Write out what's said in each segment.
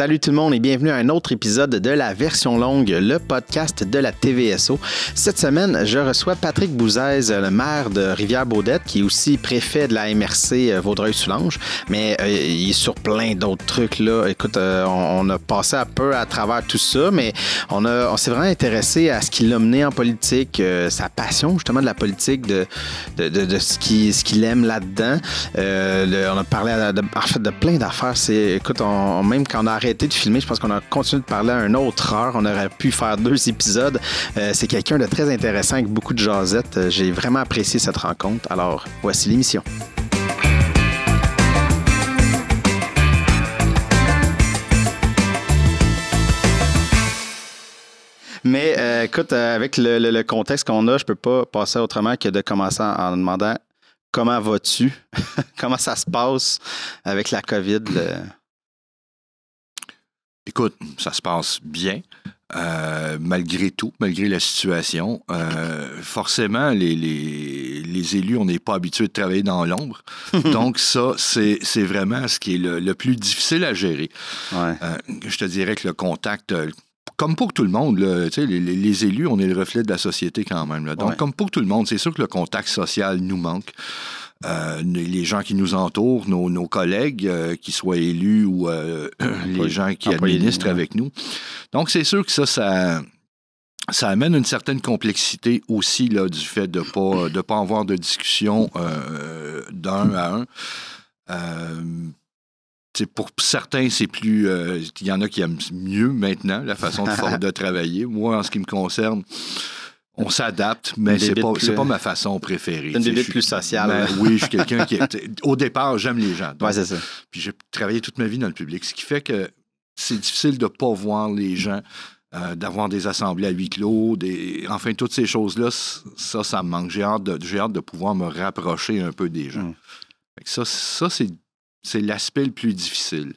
Salut tout le monde et bienvenue à un autre épisode de la version longue, le podcast de la TVSO. Cette semaine, je reçois Patrick Bouzès, le maire de Rivière-Baudette, qui est aussi préfet de la MRC Vaudreuil-Soulanges, mais il est sur plein d'autres trucs là. Écoute, on a passé un peu à travers tout ça, mais on s'est vraiment intéressé à ce qui l'a mené en politique, sa passion justement de la politique, de ce qu'il aime là-dedans. On a parlé en fait de plein d'affaires. Écoute, même quand on a arrêté de filmer, je pense qu'on a continué de parler à une autre heure. On aurait pu faire 2 épisodes. C'est quelqu'un de très intéressant avec beaucoup de jasettes. J'ai vraiment apprécié cette rencontre. Alors, voici l'émission. Mais écoute, avec le contexte qu'on a, je peux pas passer autrement que de commencer en demandant comment vas-tu? Comment ça se passe avec la COVID? Écoute, ça se passe bien, malgré tout, malgré la situation. Forcément, les élus, on n'est pas habitués de travailler dans l'ombre. Donc ça, c'est vraiment ce qui est le plus difficile à gérer. Ouais. Je te dirais que le contact... Comme pour tout le monde, là, les élus, on est le reflet de la société quand même. Là. Donc, comme pour tout le monde, c'est sûr que le contact social nous manque. Les gens qui nous entourent, nos collègues, qu'ils soient élus ou les gens qui administrent avec nous. Donc, c'est sûr que ça amène une certaine complexité aussi là, du fait de pas avoir de discussion d'un à un. Pour certains, c'est plus... il y en a qui aiment mieux maintenant la façon de travailler. Moi, en ce qui me concerne, on s'adapte, mais c'est pas ma façon préférée. C'est une bébête plus sociale. Oui, je suis quelqu'un qui... Au départ, j'aime les gens. Oui, c'est ça. Puis j'ai travaillé toute ma vie dans le public, ce qui fait que c'est difficile de ne pas voir les gens, d'avoir des assemblées à huis clos, enfin, toutes ces choses-là, ça me manque. J'ai hâte de pouvoir me rapprocher un peu des gens. Ça, c'est l'aspect le plus difficile.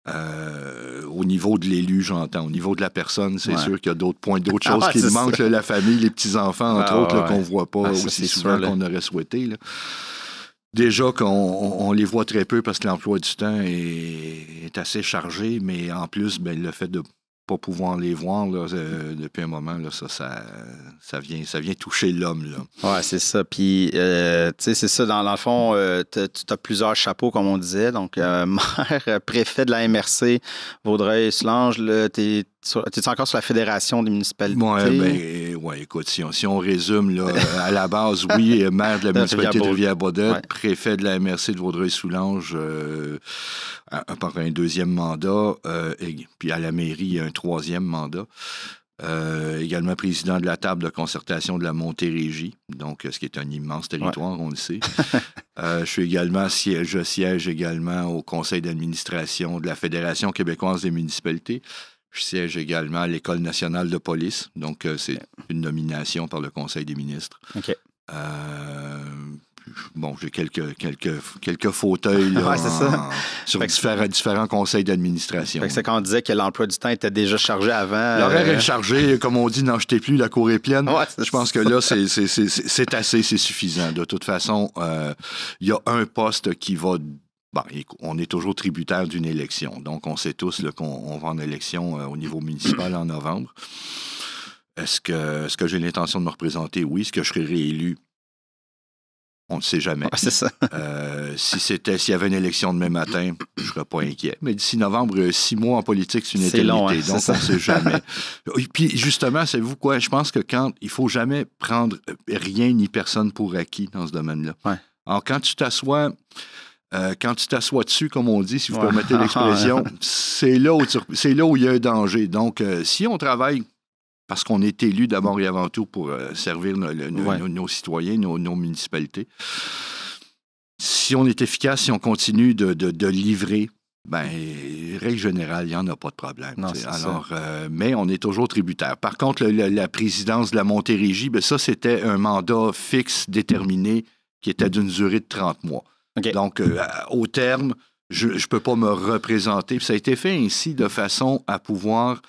Au niveau de l'élu, j'entends. Au niveau de la personne, c'est sûr qu'il y a d'autres choses qui nous manquent. Là, la famille, les petits-enfants, entre autres, là, qu'on ne voit pas aussi souvent qu'on aurait souhaité. Là. Déjà qu'on les voit très peu parce que l'emploi du temps est assez chargé, mais en plus, le fait de ne pas pouvoir les voir là, depuis un moment, là, ça vient toucher l'homme. Oui, c'est ça. Puis, tu sais, c'est ça, dans le fond, tu as plusieurs chapeaux, comme on disait. Donc, maire, préfet de la MRC, Vaudreuil-Soulanges, tu es encore sur la Fédération des municipalités? Oui, écoute, si on résume, là, à la base, oui, maire de la municipalité de Rivière-Baudette, préfet de la MRC de Vaudreuil-Soulanges par un 2e mandat, et puis à la mairie, un 3e mandat. Également président de la table de concertation de la Montérégie, donc ce qui est un immense territoire, on le sait. Je siège également au conseil d'administration de la Fédération québécoise des municipalités. Je siège également à l'École nationale de police, donc c'est une nomination par le Conseil des ministres. OK. J'ai quelques fauteuils là, sur différents conseils d'administration. C'est quand on disait que l'emploi du temps était déjà chargé avant. L'horaire est chargé, comme on dit, n'en jetez plus, la cour est pleine. Je pense que là, c'est assez, c'est suffisant. De toute façon, il y a un poste qui va... on est toujours tributaire d'une élection. Donc, on sait tous là, qu'on va en élection au niveau municipal en novembre. Est-ce que j'ai l'intention de me représenter? Oui. Est-ce que je serai réélu? On ne sait jamais. C'est ça. S'il y avait une élection demain matin, je ne serais pas inquiet. Mais d'ici novembre, 6 mois en politique, c'est une éternité. Long, hein, donc, on ne sait jamais. Et puis, justement, savez-vous quoi? Je pense que il ne faut jamais prendre rien ni personne pour acquis dans ce domaine-là. Ouais. Alors, quand tu t'assois dessus, comme on dit, si vous permettez l'expression, c'est là où il y a un danger. Donc, si on travaille parce qu'on est élu d'abord et avant tout pour servir nos citoyens, nos municipalités, si on est efficace, si on continue de livrer, règle générale, il n'y en a pas de problème. Non, mais on est toujours tributaire. Par contre, la présidence de la Montérégie, ça, c'était un mandat fixe, déterminé, qui était d'une durée de 30 mois. Okay. Donc, au terme, je ne peux pas me représenter. Puis ça a été fait ainsi de façon à pouvoir...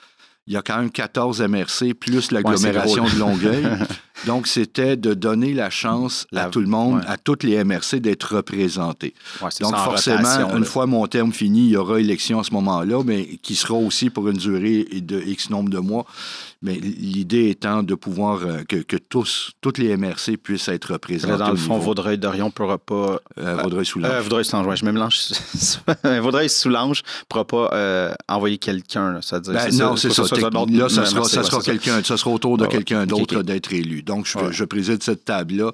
Il y a quand même 14 MRC plus l'agglomération de Longueuil. Donc, c'était de donner la chance à tout le monde, à toutes les MRC d'être représentés. Ouais, donc, forcément, une fois mon terme fini, il y aura élection à ce moment-là, mais qui sera aussi pour une durée de X nombre de mois. Mais l'idée étant de pouvoir que toutes les MRC puissent être représentées. Dans le fond, Vaudreuil-Dorion ne pourra pas... Vaudreuil-Soulanges. Vaudreuil-Soulanges, je me mélange. Vaudreuil-Soulanges ne pourra pas envoyer quelqu'un. Non, c'est ça. Là, ça sera quelqu'un. Ça sera autour de quelqu'un d'autre d'être élu. Donc, je préside cette table-là.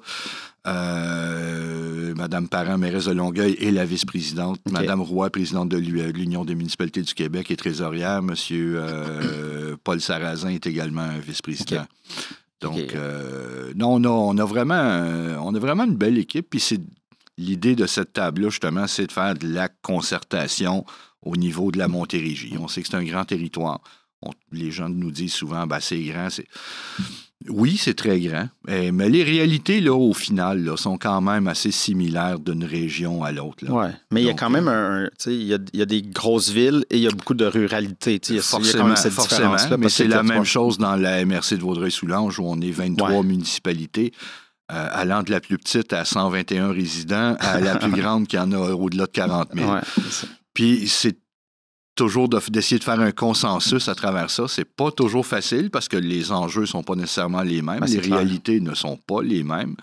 Madame Parent, mairesse de Longueuil, et la vice-présidente. Madame Roy, présidente de l'Union des municipalités du Québec et trésorière. Monsieur Paul Sarrazin est également un vice-président. Donc, non, on a vraiment une belle équipe. Puis l'idée de cette table-là, justement, c'est de faire de la concertation au niveau de la Montérégie. On sait que c'est un grand territoire. Les gens nous disent souvent, c'est grand, Oui, c'est très grand, mais les réalités, là, au final, là, sont quand même assez similaires d'une région à l'autre. Oui, mais il y a quand même il y a des grosses villes et il y a beaucoup de ruralité. Forcément, il y a quand même cette différence-là. Mais c'est la même chose dans la MRC de Vaudreuil-Soulanges où on est 23 municipalités, allant de la plus petite à 121 résidents à la plus grande qui en a au-delà de 40 000. Ouais, puis c'est toujours d'essayer de faire un consensus à travers ça. C'est pas toujours facile parce que les enjeux sont pas nécessairement les mêmes. Les réalités ne sont pas les mêmes.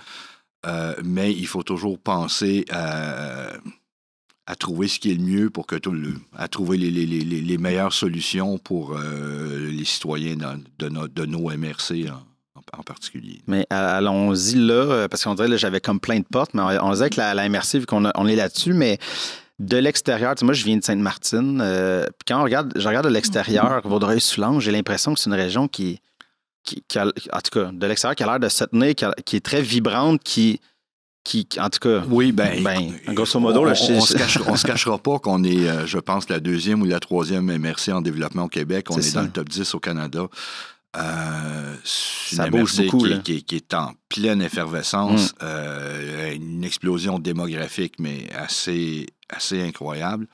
Mais il faut toujours penser à trouver ce qui est le mieux pour que à trouver les meilleures solutions pour les citoyens de nos MRC en particulier. Mais allons-y là, parce qu'on dirait que j'avais comme plein de portes, mais on disait que la MRC, vu qu'on est là-dessus, mais de l'extérieur, moi, je viens de Sainte-Martine. Puis quand je regarde de l'extérieur, Vaudreuil-Soulanges, j'ai l'impression que c'est une région qui a, en tout cas, de l'extérieur, qui a l'air de se tenir, qui est très vibrante, en tout cas... Oui, grosso modo, on se cachera pas qu'on est, je pense, la deuxième ou la troisième MRC en développement au Québec. On est dans le top 10 au Canada. Ça bouge beaucoup, qui est en pleine effervescence, une explosion démographique, mais assez incroyable.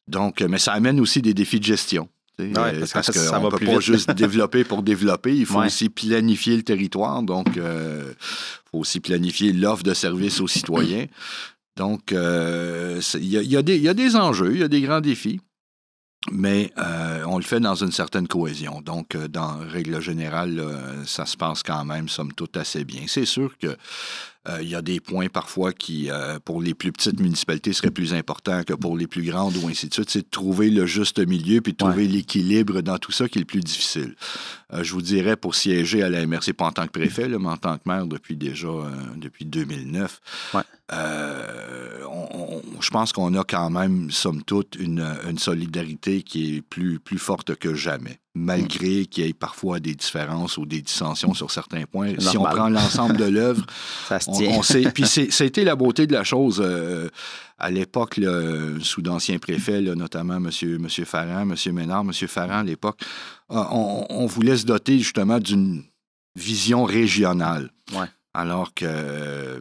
Donc, mais ça amène aussi des défis de gestion. Parce qu'on ne peut pas juste développer pour développer, il faut aussi planifier le territoire, donc il faut aussi planifier l'offre de services aux citoyens. Donc, il y a des enjeux, il y a des grands défis. Mais on le fait dans une certaine cohésion. Donc, dans règle générale, ça se passe quand même, somme toute, assez bien. C'est sûr que il y a des points parfois qui, pour les plus petites municipalités, seraient plus importants que pour les plus grandes ou ainsi de suite. C'est de trouver le juste milieu puis de trouver l'équilibre dans tout ça qui est le plus difficile. Je vous dirais, pour siéger à la MRC, pas en tant que préfet, là, mais en tant que maire depuis 2009, je pense qu'on a quand même, somme toute, une solidarité qui est plus forte que jamais, malgré qu'il y ait parfois des différences ou des dissensions sur certains points. Si on prend l'ensemble de l'œuvre, on sait. Puis ça a été la beauté de la chose. À l'époque, sous d'anciens préfets, notamment M. Farran, M. Ménard, M. Farran, à l'époque, on voulait se doter justement d'une vision régionale. Ouais. Alors que...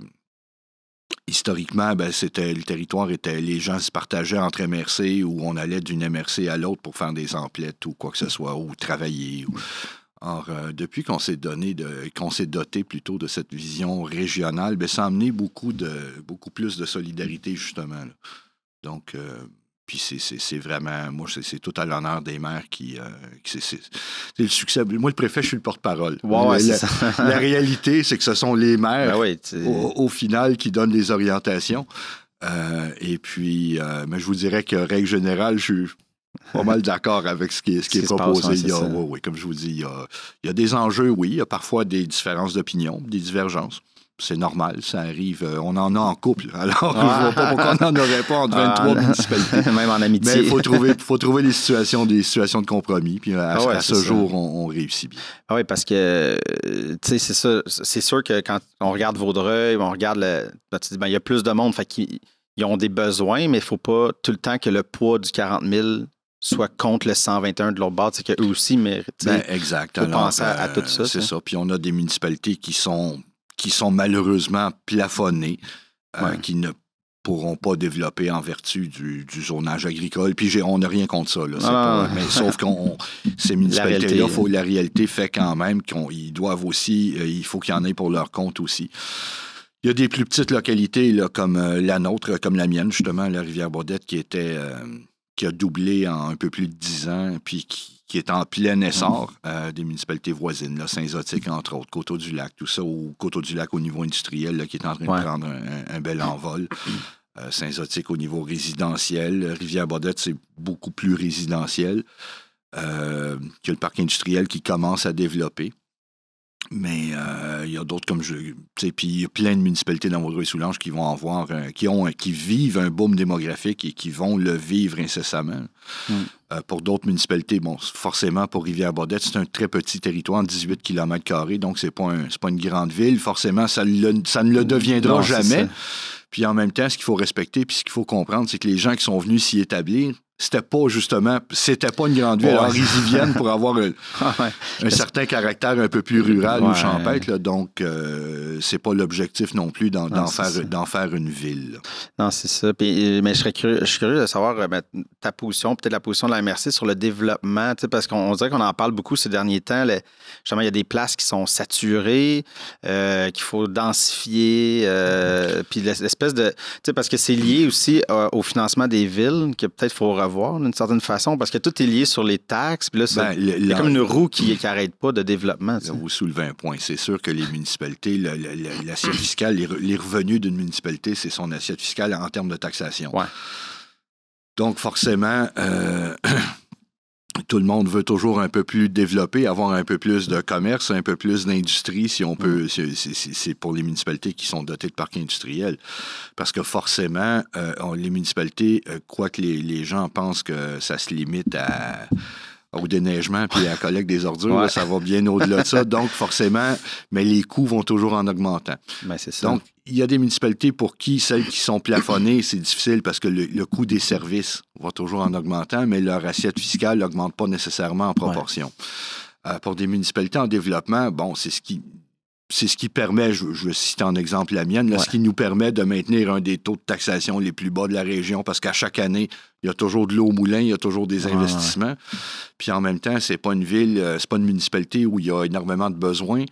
historiquement, le territoire était, les gens se partageaient entre MRC ou on allait d'une MRC à l'autre pour faire des emplettes ou quoi que ce soit, ou travailler. Or, depuis qu'on s'est doté plutôt de cette vision régionale, ça a amené beaucoup plus de solidarité, justement. Là. Donc, puis c'est vraiment, moi, c'est tout à l'honneur des maires c'est le succès. Moi, le préfet, je suis le porte-parole. La réalité, c'est que ce sont les maires, au final, qui donnent les orientations. Et puis, mais je vous dirais que, règle générale, je suis pas mal d'accord avec ce qui est proposé. Comme je vous dis, il y a des enjeux, oui. Il y a parfois des différences d'opinion, des divergences. C'est normal, ça arrive. On en a en couple. Alors, je ne vois pas pourquoi on n'en aurait pas entre 23 municipalités. Même en amitié. Mais il faut trouver des situations de compromis. Puis à ce jour, on réussit bien. Ah oui, parce que, tu sais, c'est ça. C'est sûr que quand on regarde Vaudreuil, on regarde tu dis, il y a plus de monde, fait qu'ils ont des besoins, mais il ne faut pas tout le temps que le poids du 40 000 soit contre le 121 de l'autre bord. C'est qu'eux aussi méritent. Exact. Il faut penser à tout ça. C'est ça. Puis on a des municipalités qui sont malheureusement plafonnées, qui ne pourront pas développer en vertu du zonage agricole. Puis on n'a rien contre ça. Là, mais sauf que ces municipalités-là, la réalité fait quand même qu'ils doivent aussi, il faut qu'il y en ait pour leur compte aussi. Il y a des plus petites localités là, comme la nôtre, comme la mienne, justement, la Rivière-Baudette, qui a doublé en un peu plus de 10 ans, puis qui est en plein essor des municipalités voisines, là, Saint-Zotique, entre autres, Coteau-du-Lac, tout ça, ou Coteau-du-Lac au niveau industriel, là, qui est en train de prendre un bel envol. Saint-Zotique au niveau résidentiel. Rivière-Baudette, c'est beaucoup plus résidentiel. Il y a le parc industriel qui commence à développer. Mais il y a d'autres comme puis il y a plein de municipalités dans Vaudreuil-Soulanges qui vont avoir qui vivent un boom démographique et qui vont le vivre incessamment. Pour d'autres municipalités, bon, forcément pour Rivière-Baudette, c'est un très petit territoire, 18 km², donc c'est pas une grande ville. Forcément, ça ne le deviendra jamais. Puis en même temps, ce qu'il faut respecter, puis ce qu'il faut comprendre, c'est que les gens qui sont venus s'y établir, c'était pas une grande ville. Alors, ils y viennent pour avoir un certain caractère un peu plus rural ou champêtre. Là, donc, c'est pas l'objectif non plus d'en faire une ville. Là. Non, c'est ça. Puis, mais je suis curieux de savoir ta position, peut-être la position de la MRC sur le développement, parce qu'on dirait qu'on en parle beaucoup ces derniers temps. Justement, il y a des places qui sont saturées, qu'il faut densifier, puis l'espèce de... Parce que c'est lié aussi au financement des villes, que peut-être il faut revoir d'une certaine façon, parce que tout est lié sur les taxes. Puis là, il y a comme une roue qui n'arrête pas de développement. Là, vous soulevez un point. C'est sûr que les municipalités, l'assiette fiscale, les revenus d'une municipalité, c'est son assiette fiscale en termes de taxation. Ouais. Donc, forcément, tout le monde veut toujours un peu plus développer, avoir un peu plus de commerce, un peu plus d'industrie, si on peut. C'est pour les municipalités qui sont dotées de parcs industriels. Parce que forcément, les municipalités croient que les gens pensent que ça se limite au déneigement puis à la collecte des ordures. Là, ça va bien au-delà de ça. Donc, forcément, mais les coûts vont toujours en augmentant. Ben, c'est ça. Donc, il y a des municipalités pour qui, celles qui sont plafonnées, c'est difficile parce que le coût des services va toujours en augmentant, mais leur assiette fiscale n'augmente pas nécessairement en proportion. Pour des municipalités en développement, bon, c'est ce qui permet, je vais citer en exemple la mienne, là, ce qui nous permet de maintenir un des taux de taxation les plus bas de la région, parce qu'à chaque année, il y a toujours de l'eau au moulin, il y a toujours des investissements. Puis en même temps, c'est pas une ville, c'est pas une municipalité où il y a énormément de besoins.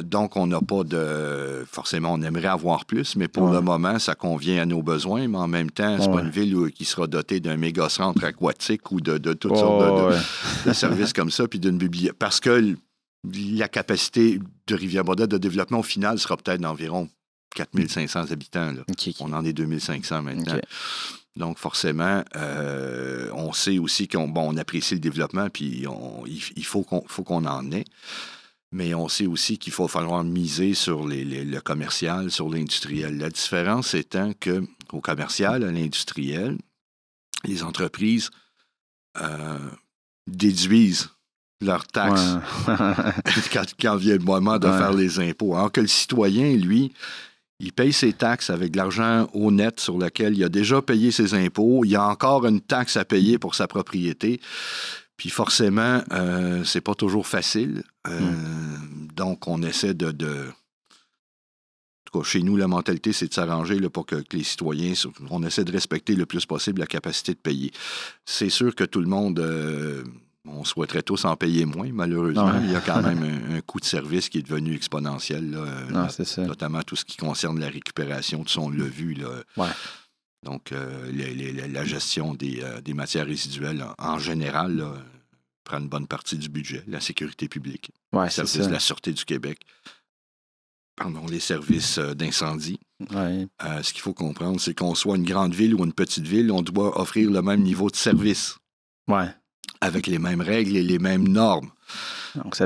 Donc, on n'a pas de... Forcément, on aimerait avoir plus, mais pour le moment, ça convient à nos besoins. Mais en même temps, c'est pas une ville qui sera dotée d'un méga-centre aquatique ou de toutes sortes de services comme ça, puis d'une bibliothèque. Parce que la capacité de Rivière-Baudette de développement, au final, sera peut-être d'environ 4500 habitants. Là. Okay. On en est 2500 maintenant. Okay. Donc, forcément, on sait aussi qu'on apprécie le développement, puis il faut qu'on en ait. Mais on sait aussi qu'il faut falloir miser sur le commercial, sur l'industriel. La différence étant qu'au commercial, à l'industriel, les entreprises déduisent leurs taxes quand vient le moment de faire les impôts. Alors que le citoyen, lui, il paye ses taxes avec de l'argent honnête sur lequel il a déjà payé ses impôts. Il y a encore une taxe à payer pour sa propriété. Puis forcément, c'est pas toujours facile. Donc, on essaie de... En tout cas, chez nous, la mentalité, c'est de s'arranger là, pour que les citoyens... On essaie de respecter le plus possible la capacité de payer. C'est sûr que tout le monde... on souhaiterait tous en payer moins, malheureusement. Il y a quand même un coût de service qui est devenu exponentiel. Là, notamment tout ce qui concerne la récupération de son levu. Là. Donc, la gestion des matières résiduelles, en général, là, prend une bonne partie du budget. La sécurité publique, les services de la Sûreté du Québec, les services d'incendie. Ce qu'il faut comprendre, c'est qu'on soit une grande ville ou une petite ville, on doit offrir le même niveau de service. Avec les mêmes règles et les mêmes normes. Donc,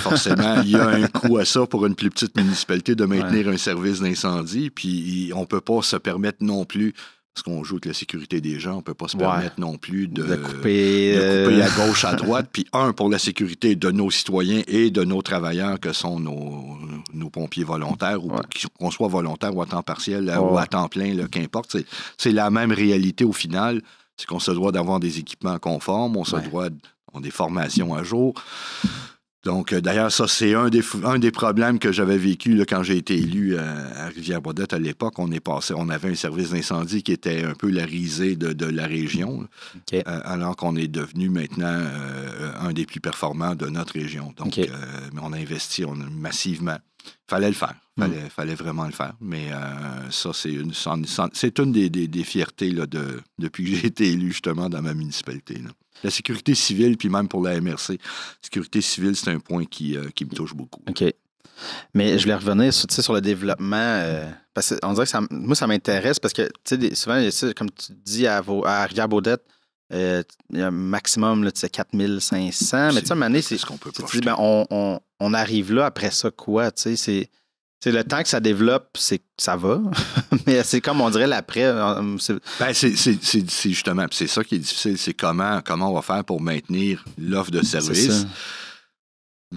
forcément, il y a un coût à ça pour une plus petite municipalité de maintenir un service d'incendie. Puis, on ne peut pas se permettre non plus, parce qu'on joue avec la sécurité des gens, on ne peut pas se permettre non plus de couper à gauche, à droite. Puis, pour la sécurité de nos citoyens et de nos travailleurs que sont nos pompiers volontaires, ou qu'on soit volontaire ou à temps partiel ou à temps plein, là, qu'importe. C'est la même réalité au final. C'est qu'on se doit d'avoir des équipements conformes, on se doit d'avoir des formations à jour. Donc, d'ailleurs, ça, c'est un des problèmes que j'avais vécu là, quand j'ai été élu à Rivière-Baudette à l'époque. On avait un service d'incendie qui était un peu la risée de la région, Okay. alors qu'on est devenu maintenant un des plus performants de notre région. Donc, Okay. on a investi massivement. Fallait le faire. Fallait vraiment le faire. Mais ça, c'est une des fiertés là, depuis que j'ai été élu, justement, dans ma municipalité. Là. La sécurité civile, puis même pour la MRC, sécurité civile, c'est un point qui me touche beaucoup. OK. Mais je voulais revenir sur le développement. Parce qu'on dirait que moi, ça m'intéresse parce que souvent, comme tu dis à Rivière-Baudette, il y a un maximum là, 4500. Mais tu sais, à un moment donné, c'est ce qu'on peut pas. On arrive là, après ça, quoi? C'est le temps que ça développe, ça va. Mais c'est comme on dirait l'après. C'est justement, c'est ça qui est difficile, c'est comment on va faire pour maintenir l'offre de service.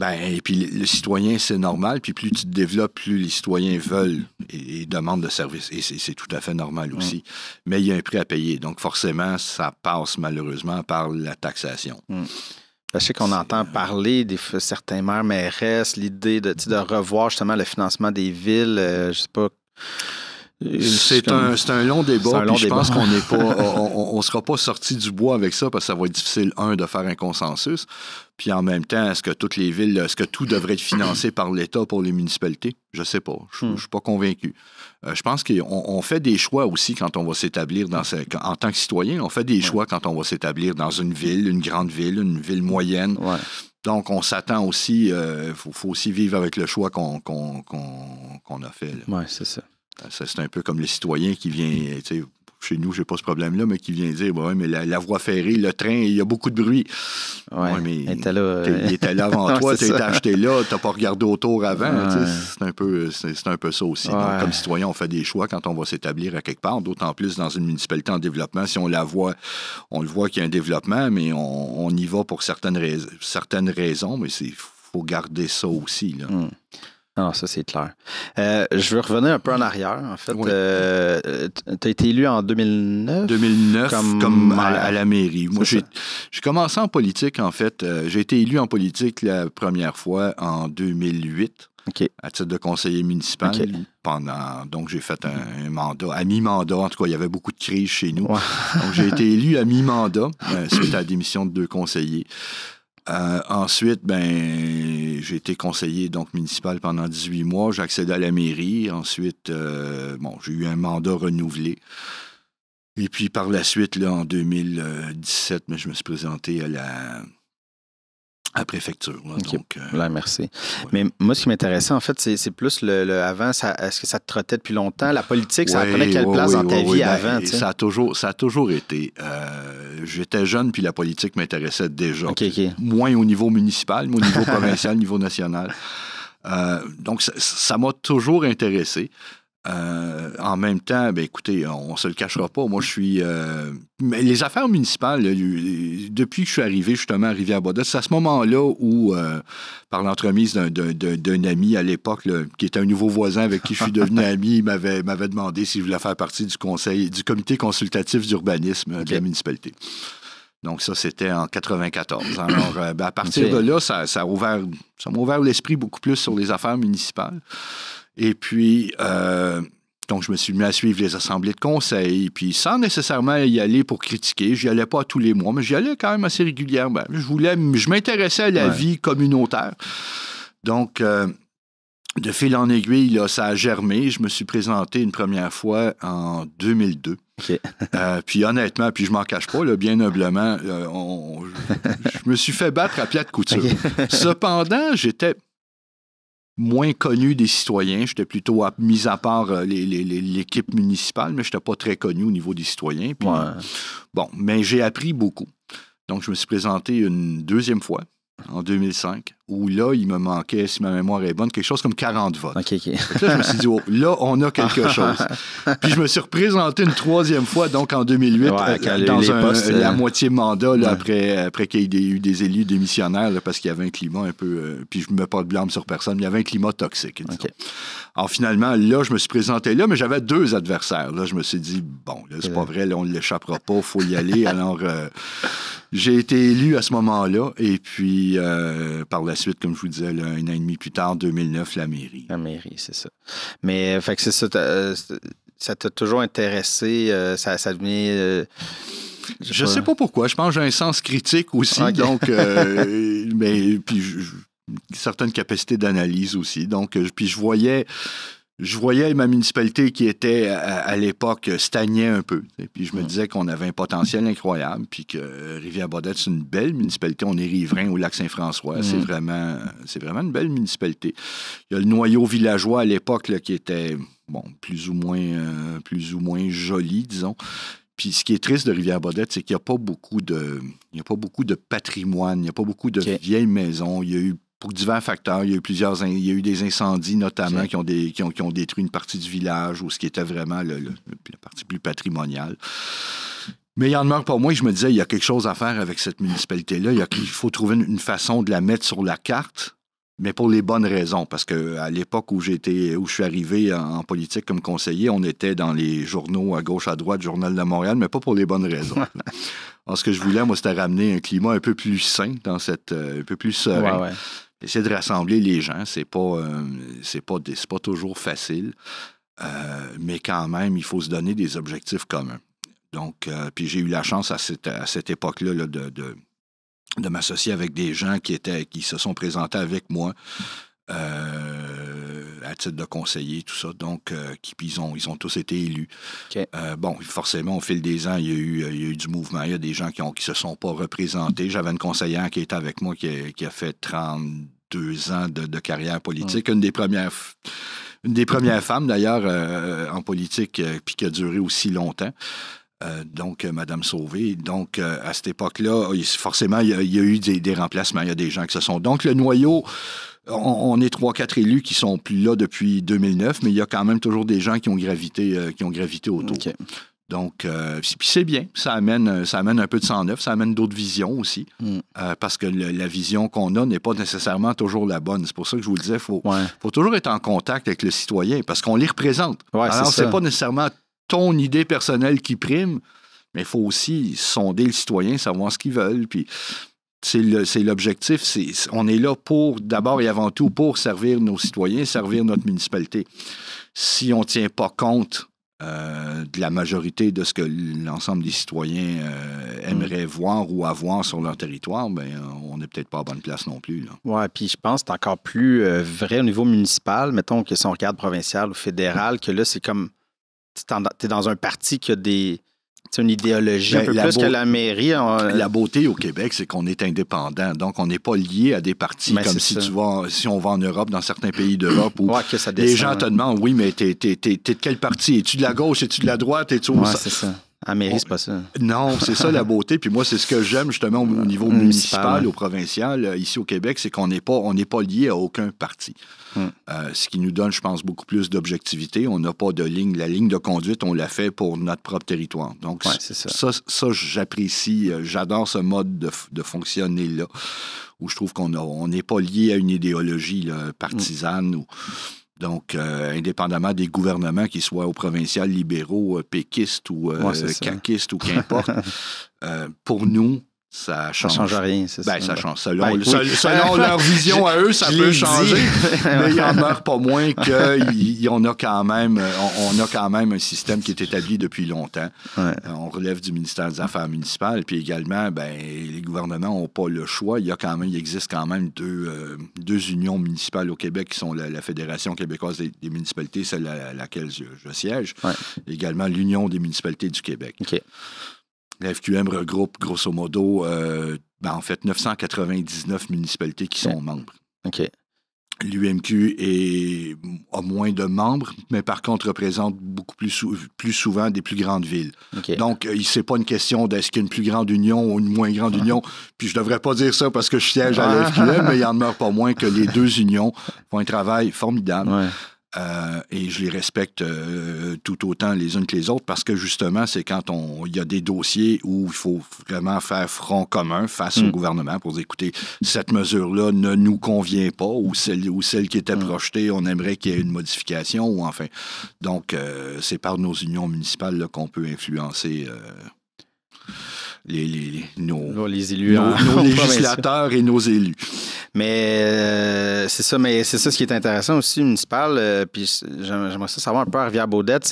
Et puis le citoyen, c'est normal. Puis plus tu te développes, plus les citoyens veulent et demandent de services. Et c'est tout à fait normal aussi. Mais il y a un prix à payer. Donc forcément, ça passe malheureusement par la taxation. Je sais qu'on entend parler de certains maires, mairesses, l'idée de revoir justement le financement des villes. Je sais pas. C'est un long débat. Je pense qu'on n'est pas, on sera pas sorti du bois avec ça parce que ça va être difficile, de faire un consensus. Puis en même temps, est-ce que toutes les villes, est-ce que tout devrait être financé par l'État pour les municipalités? Je sais pas. Je suis pas convaincu. Je pense qu'on fait des choix aussi quand on va s'établir en tant que citoyen. On fait des choix quand on va s'établir dans une ville, une grande ville, une ville moyenne. Ouais. Donc, on s'attend aussi, faut aussi vivre avec le choix qu'on a fait. Oui, c'est ça. C'est un peu comme le citoyen qui vient, tu sais, chez nous, j'ai pas ce problème-là, mais qui vient dire, ouais, mais la voie ferrée, le train, il y a beaucoup de bruit. Ouais, mais il était là avant toi, tu été acheté là, tu n'as pas regardé autour avant. Ouais. C'est un peu ça aussi. Ouais. Donc, comme citoyen, on fait des choix quand on va s'établir à quelque part, d'autant plus dans une municipalité en développement. Si on le voit qu'il y a un développement, mais on y va pour certaines raisons, mais il faut garder ça aussi. Là. Non, ça, c'est clair. Je veux revenir un peu en arrière, en fait. Oui. Tu as été élu en 2009? 2009, comme à la mairie. Moi, j'ai commencé en politique, en fait. J'ai été élu en politique la première fois en 2008, à titre de conseiller municipal. Donc, j'ai fait un mandat, à mi-mandat. En tout cas, il y avait beaucoup de crises chez nous. Ouais. Donc, j'ai été élu à mi-mandat, suite à la démission de 2 conseillers. Ensuite, j'ai été conseiller municipal pendant 18 mois. J'ai accédé à la mairie. Ensuite, j'ai eu un mandat renouvelé. Et puis, par la suite, là, en 2017, je me suis présenté à la préfecture. Là, donc, merci. Ouais. Mais moi, ce qui m'intéressait, en fait, c'est plus avant, est-ce que ça te trottait depuis longtemps? La politique, ça prenait quelle place dans ta vie avant? Ça a toujours été. J'étais jeune, puis la politique m'intéressait déjà. Moins au niveau municipal, mais au niveau provincial, au niveau national. Donc, ça m'a toujours intéressé. En même temps, écoutez, on se le cachera pas. Moi, je suis... mais les affaires municipales, depuis que je suis arrivé justement à Rivière-Baudette, c'est à ce moment-là où, par l'entremise d'un ami à l'époque, qui était un nouveau voisin avec qui je suis devenu ami, il m'avait demandé si je voulais faire partie du comité consultatif d'urbanisme de la municipalité. Donc, ça, c'était en 94. Alors, à partir de là, ça m'a ouvert l'esprit beaucoup plus sur les affaires municipales. Et puis, donc, je me suis mis à suivre les assemblées de conseil, puis sans nécessairement y aller pour critiquer. J'y allais pas tous les mois, mais j'y allais quand même assez régulièrement. Je m'intéressais à la vie communautaire. Donc, de fil en aiguille, là, ça a germé. Je me suis présenté une première fois en 2002. Puis honnêtement, je m'en cache pas, là, bien humblement, je me suis fait battre à plat de couture. Cependant, j'étais moins connu des citoyens. J'étais plutôt mis à part l'équipe municipale, mais je n'étais pas très connu au niveau des citoyens. Puis, mais j'ai appris beaucoup. Donc, je me suis présenté une deuxième fois, en 2005, où là, il me manquait, si ma mémoire est bonne, quelque chose comme 40 votes. OK. Là, je me suis dit, là, on a quelque chose. Puis je me suis représenté une troisième fois, donc en 2008, dans la moitié mandat, là, après qu'il y ait eu des élus démissionnaires, là, parce qu'il y avait un climat un peu... puis je ne mets pas de blâme sur personne, mais il y avait un climat toxique. Alors finalement, là, je me suis présenté là, mais j'avais 2 adversaires. Là, je me suis dit, bon, là, c'est pas vrai, là, on ne l'échappera pas, il faut y aller. Alors... j'ai été élu à ce moment-là et puis par la suite, comme je vous disais, là, 1 an et demi plus tard, 2009, la mairie. La mairie, c'est ça. Mais, fait que c'est ça, ça t'a toujours intéressé, ça devenait... Je sais pas pourquoi. Je pense que j'ai un sens critique aussi, Okay. donc, mais puis certaines capacités d'analyse aussi. Donc, puis je voyais ma municipalité qui était à l'époque stagnait un peu. Puis je me disais qu'on avait un potentiel incroyable, puis que Rivière-Baudette, c'est une belle municipalité. On est riverain au lac Saint-François. C'est vraiment une belle municipalité. Il y a le noyau villageois à l'époque là, qui était plus ou moins joli, disons. Puis ce qui est triste de Rivière-Baudette, c'est qu'il n'y a pas beaucoup de patrimoine, il n'y a pas beaucoup de vieilles maisons. Il y a eu, pour divers facteurs, il y a eu des incendies notamment qui ont détruit une partie du village ou ce qui était vraiment la partie plus patrimoniale. Mais il en demeure pas moins que je me disais, il y a quelque chose à faire avec cette municipalité-là. Il faut trouver une façon de la mettre sur la carte. Mais pour les bonnes raisons, parce qu'à l'époque où je suis arrivé en politique comme conseiller, on était dans les journaux à gauche, à droite, Journal de Montréal, mais pas pour les bonnes raisons. Alors, ce que je voulais, moi, c'était ramener un climat un peu plus sain, un peu plus serein. Ouais. Essayer de rassembler les gens, c'est pas toujours facile, mais quand même, il faut se donner des objectifs communs. Donc, puis j'ai eu la chance à cette époque-là là, de m'associer avec des gens qui se sont présentés avec moi à titre de conseiller, tout ça. Donc, ils ont tous été élus. Okay. Forcément, au fil des ans, il y a eu du mouvement. Il y a des gens qui se sont pas représentés. J'avais une conseillère qui était avec moi qui a fait 32 ans de carrière politique. Une des premières femmes, d'ailleurs, en politique, puis qui a duré aussi longtemps. Donc, Mme Sauvé. Donc, à cette époque-là, forcément, il y a eu des remplacements. Il y a des gens qui se sont... Donc, le noyau, on est 3-4 élus qui sont plus là depuis 2009, mais il y a quand même toujours des gens qui ont gravité autour. Okay. Donc, puis c'est bien. Ça amène un peu de sang neuf. Ça amène d'autres visions aussi. Parce que la vision qu'on a n'est pas nécessairement toujours la bonne. C'est pour ça que je vous le disais, il faut toujours être en contact avec le citoyen parce qu'on les représente. Ouais, alors, c'est pas nécessairement ton idée personnelle qui prime, mais il faut aussi sonder le citoyen, savoir ce qu'ils veulent. Puis c'est l'objectif. On est là d'abord et avant tout pour servir nos citoyens, servir notre municipalité. Si on ne tient pas compte de la majorité de ce que l'ensemble des citoyens aimeraient voir ou avoir sur leur territoire, ben on n'est peut-être pas à bonne place non plus. Oui, puis je pense que c'est encore plus vrai au niveau municipal, mettons que si on regarde provincial ou fédéral, que là, c'est comme tu es dans un parti qui a une idéologie un peu plus que la mairie. La beauté au Québec, c'est qu'on est indépendant. Donc, on n'est pas lié à des partis comme si on va en Europe, dans certains pays d'Europe, où les gens te demandent, oui, mais t'es de quel parti? Es-tu de la gauche? Es-tu de la droite? C'est ça. À la mairie, c'est pas ça. Non, c'est ça la beauté. Puis moi, c'est ce que j'aime justement au niveau municipal, au provincial, ici au Québec, c'est qu'on n'est pas lié à aucun parti. Ce qui nous donne, je pense, beaucoup plus d'objectivité. On n'a pas de ligne. La ligne de conduite, on l'a fait pour notre propre territoire. Donc, ça j'apprécie. J'adore ce mode de fonctionner-là, où je trouve qu'on n'est pas lié à une idéologie là, partisane Donc, indépendamment des gouvernements, qu'ils soient au provincial, libéraux, péquistes ou caquistes ou qu'importe, pour nous, ça change. Ça change rien, c'est ça. Ça change. Selon leur vision à eux, ça peut changer, mais il n'en meurt pas moins qu'on a quand même un système qui est établi depuis longtemps. Ouais. On relève du ministère des Affaires municipales, puis également, les gouvernements n'ont pas le choix. Il existe quand même deux unions municipales au Québec qui sont la Fédération québécoise des municipalités, celle à laquelle je siège, également l'Union des municipalités du Québec. Okay. La FQM regroupe, grosso modo, 999 municipalités qui sont membres. OK. L'UMQ a moins de membres, mais par contre représente beaucoup plus souvent des plus grandes villes. Okay. Donc, c'est pas une question d'est-ce qu'il y a une plus grande union ou une moins grande union. Puis je devrais pas dire ça parce que je siège à la FQM, mais il en demeure pas moins que les deux unions font un travail formidable. Ouais. Et je les respecte tout autant les unes que les autres parce que justement, c'est quand il y a des dossiers où il faut vraiment faire front commun face au gouvernement pour dire, écoutez, cette mesure-là ne nous convient pas ou celle qui était projetée, on aimerait qu'il y ait une modification ou enfin. Donc, c'est par nos unions municipales là, qu'on peut influencer nos élus, nos législateurs et nos élus. Mais c'est ça ce qui est intéressant aussi, municipal. Puis j'aimerais ça savoir un peu à Rivière-Baudette,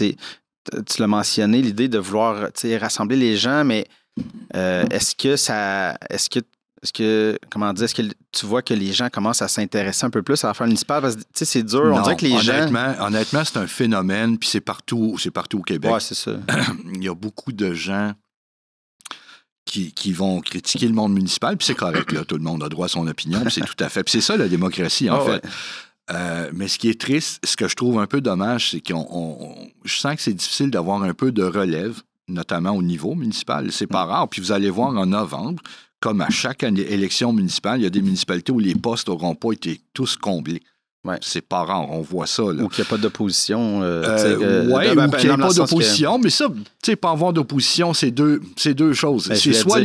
tu l'as mentionné, l'idée de vouloir rassembler les gens, mais est-ce que tu vois que les gens commencent à s'intéresser un peu plus à l'affaire municipale? Parce que c'est dur, on dirait que les gens... Honnêtement, c'est un phénomène, puis c'est partout au Québec. Oui, c'est ça. Il y a beaucoup de gens qui vont critiquer le monde municipal, puis c'est correct, là, tout le monde a droit à son opinion, puis c'est tout à fait... Puis c'est ça, la démocratie, en fait. Ouais. Mais ce qui est triste, ce que je trouve un peu dommage, c'est je sens que c'est difficile d'avoir un peu de relève, notamment au niveau municipal. C'est pas rare. Puis vous allez voir en novembre, comme à chaque élection municipale, il y a des municipalités où les postes n'auront pas été tous comblés. Ouais. C'est pas rare, on voit ça. Là. Ou qu'il n'y a pas d'opposition. Oui, ou qu'il n'y a pas d'opposition. Mais ça, tu sais, pas avoir d'opposition, c'est deux choses. Ben, soit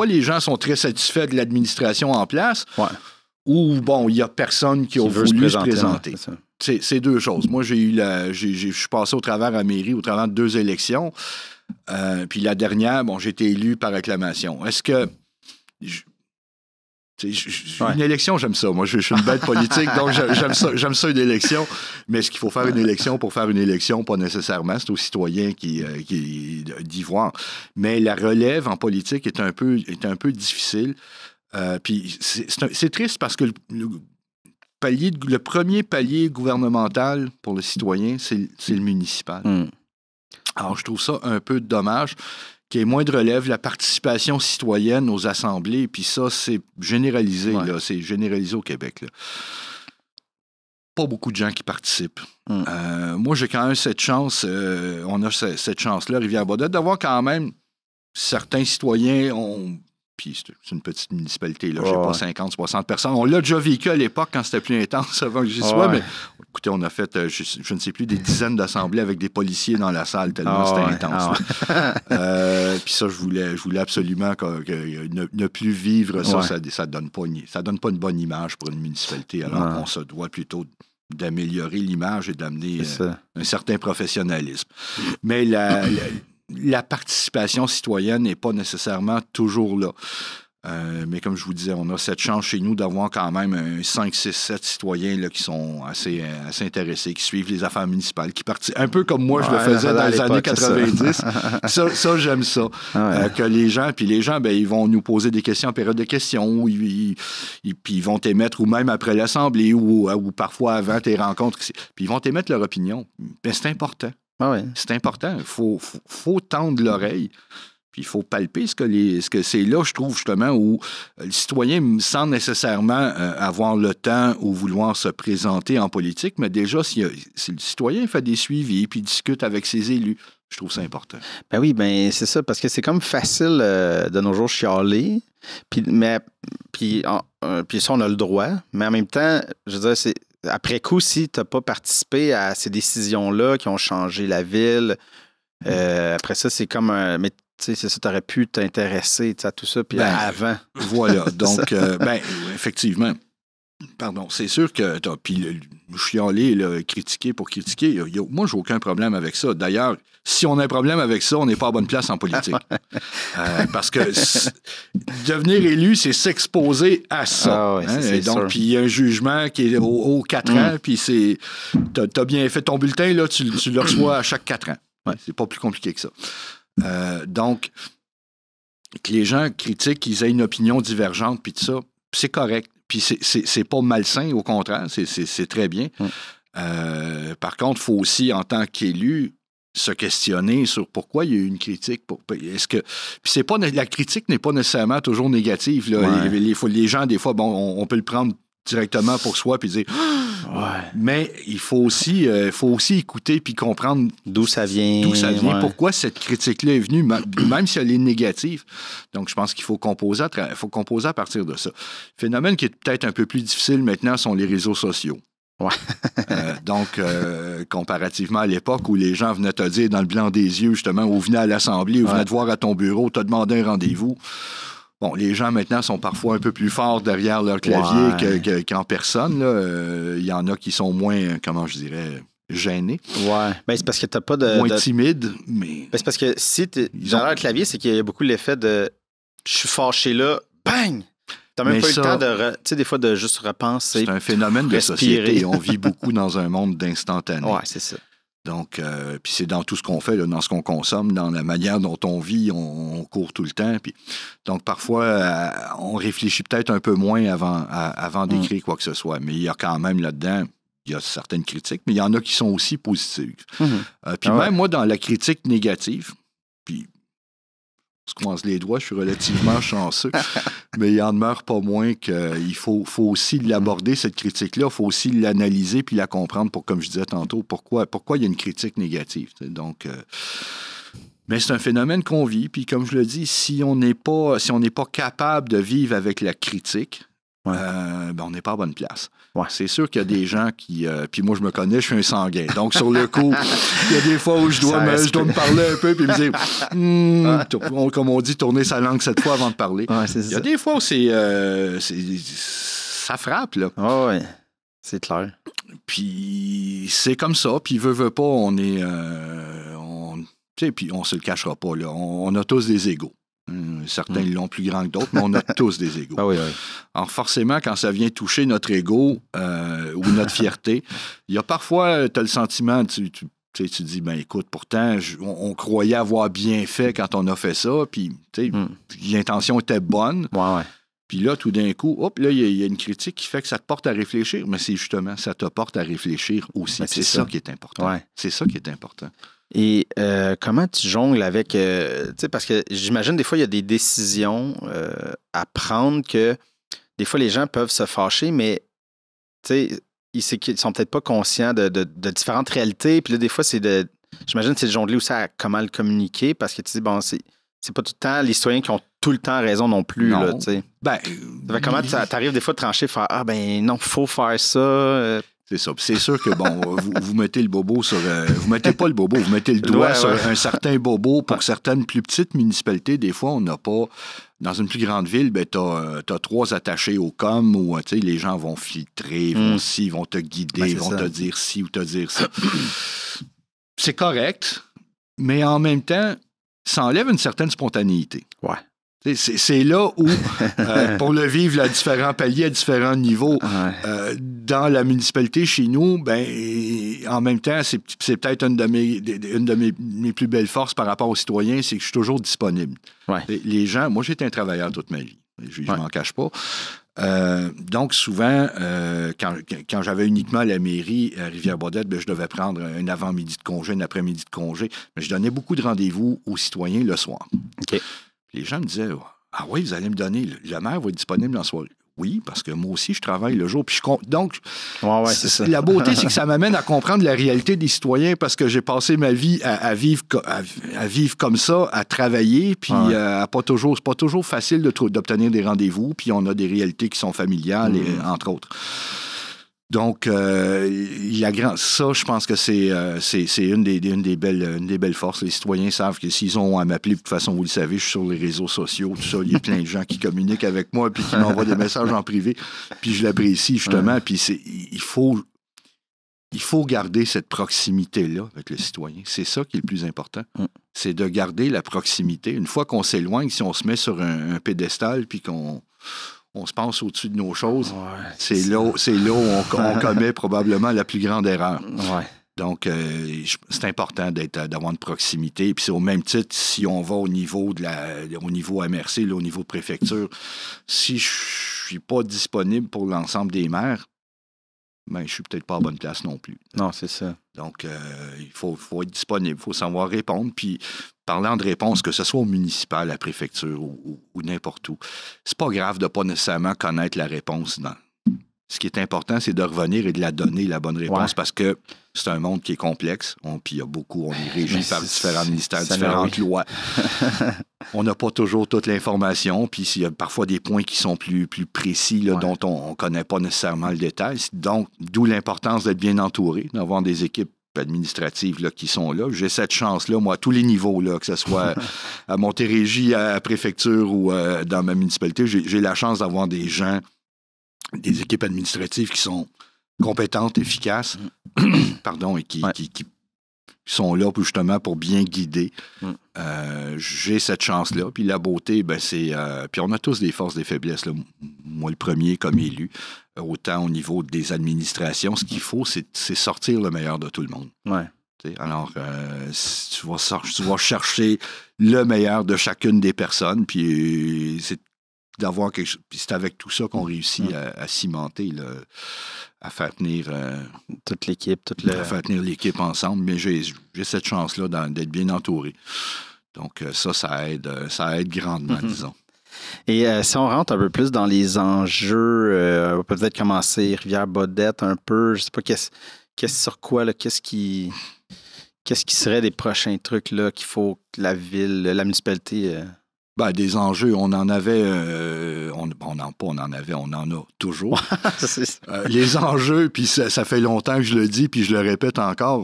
les gens sont très satisfaits de l'administration en place, ou bon, il n'y a personne qui a voulu se présenter. C'est deux choses. Moi, je suis passé au travers à la mairie, au travers de 2 élections. Puis la dernière, bon, j'ai été élu par acclamation. Est-ce que... Une élection, j'aime ça. Moi, je suis une bête politique, donc j'aime ça une élection. Mais est-ce qu'il faut faire une élection pour faire une élection? Pas nécessairement. C'est aux citoyens d'y voir. Mais la relève en politique est un peu difficile. Puis c'est triste parce que le premier palier gouvernemental pour le citoyen, c'est le municipal. Alors, je trouve ça un peu dommage qu'il y ait moins de relève, la participation citoyenne aux assemblées, puis ça, c'est généralisé, là, c'est généralisé au Québec. Là. Pas beaucoup de gens qui participent. Moi, j'ai quand même cette chance, on a cette chance-là, Rivière-Baudette, d'avoir quand même certains citoyens, puis c'est une petite municipalité, là, j'ai pas 50, 60 personnes. On l'a déjà vécu à l'époque quand c'était plus intense avant que j'y sois, mais écoutez, on a fait, je ne sais plus, des dizaines d'assemblées avec des policiers dans la salle, tellement c'était intense. Puis ça, je voulais absolument ne plus vivre ça. Ça donne pas une bonne image pour une municipalité, alors qu'on se doit plutôt d'améliorer l'image et d'amener un certain professionnalisme. Mais la participation citoyenne n'est pas nécessairement toujours là. Mais comme je vous disais, on a cette chance chez nous d'avoir quand même 5, 6, 7 citoyens là, qui sont assez intéressés, qui suivent les affaires municipales, qui participent. Un peu comme moi, je le faisais dans les années 90. Ça, j'aime ça. Que les gens, ben, ils vont nous poser des questions en période de questions, puis ils vont t'émettre, ou même après l'Assemblée, ou parfois avant tes rencontres, puis ils vont t'émettre leur opinion. Ben, c'est important. C'est important. Il faut tendre l'oreille, puis il faut palper ce que c'est là, je trouve, justement, où le citoyen, sans nécessairement avoir le temps ou vouloir se présenter en politique, mais déjà, si le citoyen fait des suivis puis discute avec ses élus, je trouve ça important. Ben oui, c'est ça, parce que c'est comme facile de nos jours chialer, puis ça, on a le droit, mais en même temps, je veux dire, après coup, si tu n'as pas participé à ces décisions-là qui ont changé la ville, après ça, c'est comme mais tu sais, c'est ça, tu aurais pu t'intéresser à tout ça, puis avant. Voilà, donc, effectivement, pardon, c'est sûr que puis chialer, critiquer pour critiquer, moi, j'ai aucun problème avec ça. D'ailleurs, si on a un problème avec ça, on n'est pas à bonne place en politique. Parce que devenir élu, c'est s'exposer à ça. Donc, puis il y a un jugement qui est aux 4 ans, puis t'as bien fait ton bulletin, là, tu le reçois à chaque 4 ans. C'est pas plus compliqué que ça. Donc, que les gens critiquent, qu'ils aient une opinion divergente, puis tout ça, c'est correct. Puis c'est pas malsain, au contraire, c'est très bien. Par contre, il faut aussi, en tant qu'élu, se questionner sur pourquoi il y a eu une critique. Est-ce que... Puis la critique n'est pas nécessairement toujours négative. Là. Les gens, des fois, bon, on peut le prendre directement pour soi puis dire mais il faut aussi écouter puis comprendre d'où ça vient, pourquoi cette critique-là est venue, même si elle est négative. Donc, je pense qu'il faut composer à partir de ça. Le phénomène qui est peut-être un peu plus difficile maintenant sont les réseaux sociaux. Donc, comparativement à l'époque où les gens venaient te dire dans le blanc des yeux, justement, ou venaient à l'Assemblée, ou venaient te voir à ton bureau, te demander un rendez-vous. Bon, les gens maintenant sont parfois un peu plus forts derrière leur clavier qu'en personne. Il y en a qui sont moins, comment je dirais, gênés. Ben, c'est parce que t'as pas de... Moins timides, mais... Ben, c'est parce que si derrière le clavier, c'est qu'il y a beaucoup l'effet de « je suis fâché là, bang! » T'as même pas eu le temps tu sais, des fois, de juste repenser. C'est un phénomène de société. On vit beaucoup dans un monde d'instantané. Oui, c'est ça. Donc, puis c'est dans tout ce qu'on fait, là, dans ce qu'on consomme, dans la manière dont on vit, on court tout le temps. Puis, donc, parfois, on réfléchit peut-être un peu moins avant d'écrire quoi que ce soit. Mais il y a quand même là-dedans, il y a certaines critiques, mais il y en a qui sont aussi positives. Puis même moi, dans la critique négative, puis je croise les doigts, je suis relativement chanceux, mais il en demeure pas moins qu'il faut aussi l'aborder, cette critique-là, il faut aussi l'analyser puis la comprendre pour, comme je disais tantôt, pourquoi il y a une critique négative. Donc, mais c'est un phénomène qu'on vit, puis comme je le dis, si on n'est pas capable de vivre avec la critique, on n'est pas à bonne place. Ouais. C'est sûr qu'il y a des gens qui... puis moi, je me connais, je suis un sanguin. Donc, sur le coup, il y a des fois où je dois me parler un peu puis me dire, comme on dit, tourner sa langue 7 fois avant de parler. Ouais, il y a des fois où ça frappe, là. Oh, oui, c'est clair. Puis c'est comme ça. Puis veut pas, on est... tu sais, puis on se le cachera pas, là. On a tous des égos. Certains l'ont plus grand que d'autres, mais on a tous des égos. Ah oui. Alors forcément, quand ça vient toucher notre égos ou notre fierté, il y a parfois, tu as le sentiment, tu dis, ben écoute, pourtant, on croyait avoir bien fait quand on a fait ça, puis l'intention était bonne. Ouais. Puis là, tout d'un coup, là, il y a une critique qui fait que ça te porte à réfléchir, mais c'est justement, ça te porte à réfléchir aussi. Ben, c'est ça qui est important. Ouais. C'est ça qui est important. Et comment tu jongles avec... tu sais, parce que j'imagine des fois, il y a des décisions à prendre que des fois, les gens peuvent se fâcher, mais tu sais, ils sont peut-être pas conscients de différentes réalités. Puis là, des fois, j'imagine que c'est de jongler aussi à comment le communiquer parce que tu dis, bon, c'est pas tout le temps les citoyens qui ont tout le temps raison non plus. Non. Là, tu sais. Ben, comment tu arrives des fois de trancher, faire non, faut faire ça. C'est ça. Puis c'est sûr que, bon, vous mettez le bobo sur... vous mettez pas le bobo, vous mettez le doigt sur un certain bobo. Pour certaines plus petites municipalités, des fois, on n'a pas... Dans une plus grande ville, ben, t'as 3 attachés au com où, tu sais, les gens vont filtrer, ils vont te guider, ils vont te dire ci ou te dire ça. C'est correct, mais en même temps, ça enlève une certaine spontanéité. Ouais. C'est là où, pour le vivre à différents paliers, à différents niveaux, dans la municipalité, chez nous, ben, en même temps, c'est peut-être une de mes plus belles forces par rapport aux citoyens, c'est que je suis toujours disponible. Ouais. Les gens, moi, j'ai été un travailleur toute ma vie. Je m'en cache pas. Donc, souvent, quand j'avais uniquement la mairie à Rivière-Baudette, ben, je devais prendre un avant-midi de congé, un après-midi de congé. Mais je donnais beaucoup de rendez-vous aux citoyens le soir. OK. Les gens me disaient, ah oui, vous allez me donner, le maire va être disponible en soirée. Oui, parce que moi aussi, je travaille le jour. Puis donc, c'est ça. La beauté, c'est que ça m'amène à comprendre la réalité des citoyens parce que j'ai passé ma vie à vivre comme ça, à travailler. Puis c'est pas toujours facile d'obtenir des rendez-vous. Puis on a des réalités qui sont familiales, entre autres. Donc, ça, je pense que c'est une des belles forces. Les citoyens savent que s'ils ont à m'appeler, de toute façon, vous le savez, je suis sur les réseaux sociaux, tout ça. Il y a plein de gens qui communiquent avec moi puis qui m'envoient des messages en privé. Puis je l'apprécie, justement. Puis il faut garder cette proximité-là avec le citoyen. C'est ça qui est le plus important. C'est de garder la proximité. Une fois qu'on s'éloigne, si on se met sur un pédestal puis qu'on se pense au-dessus de nos choses, c'est là où on commet probablement la plus grande erreur. Ouais. Donc, c'est important d'avoir une proximité. Puis c'est au même titre, si on va au niveau MRC, là, au niveau de préfecture, si je suis pas disponible pour l'ensemble des maires, ben, je suis peut-être pas à bonne place non plus. Non, c'est ça. Donc, il faut être disponible, il faut savoir répondre. Puis, parlant de réponse, que ce soit au municipal, à la préfecture ou n'importe où, c'est pas grave de pas nécessairement connaître la réponse. Ce qui est important, c'est de revenir et de la donner, la bonne réponse, parce que c'est un monde qui est complexe. Puis, il y a beaucoup, on est régi par différents ministères, différentes lois. On n'a pas toujours toute l'information. Puis, il y a parfois des points qui sont plus précis, là, dont on ne connaît pas nécessairement le détail. Donc, d'où l'importance d'être bien entouré, d'avoir des équipes administratives là, qui sont là. J'ai cette chance-là, moi, à tous les niveaux, là, que ce soit à Montérégie, à la préfecture ou dans ma municipalité, j'ai la chance d'avoir des gens, des équipes administratives qui sont compétentes, efficaces, pardon, et qui sont là justement pour bien guider. J'ai cette chance-là. Puis la beauté, ben c'est... puis on a tous des forces, des faiblesses. Là. Moi, le premier, comme élu, autant au niveau des administrations, ce qu'il faut, c'est sortir le meilleur de tout le monde. Ouais. Alors, tu vas chercher le meilleur de chacune des personnes, puis c'est d'avoir quelque chose. Puis c'est avec tout ça qu'on réussit à cimenter, là, à faire tenir toute l'équipe, à faire tenir l'équipe ensemble. Mais j'ai cette chance-là d'être bien entouré. Donc, ça aide grandement, disons. Et si on rentre un peu plus dans les enjeux, on va peut-être commencer Rivière-Baudette un peu. Je sais pas sur quoi, là, qu'est-ce qui serait les prochains trucs là, qu'il faut que la ville, la municipalité... Ben, des enjeux, on en avait, on en a toujours. Les enjeux, puis ça fait longtemps que je le dis, puis je le répète encore,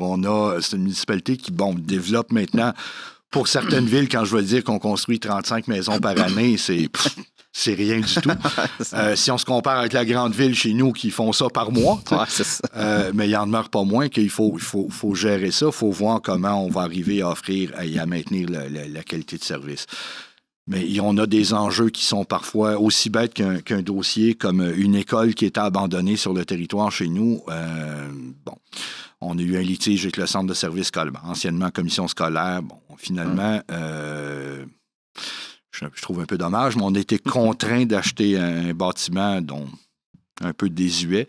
c'est une municipalité qui, développe maintenant, pour certaines villes, quand je veux dire qu'on construit 35 maisons par année, c'est rien du tout. Si on se compare avec la grande ville chez nous qui font ça par mois, c'est ça. Mais il n'en demeure pas moins qu'il faut gérer ça. Il faut voir comment on va arriver à offrir et à maintenir la qualité de service. Mais on a des enjeux qui sont parfois aussi bêtes qu'un dossier comme une école qui était abandonnée sur le territoire chez nous. On a eu un litige avec le centre de services scolaires, anciennement commission scolaire. Finalement, je trouve un peu dommage, mais on a été contraint d'acheter un bâtiment dont un peu désuet.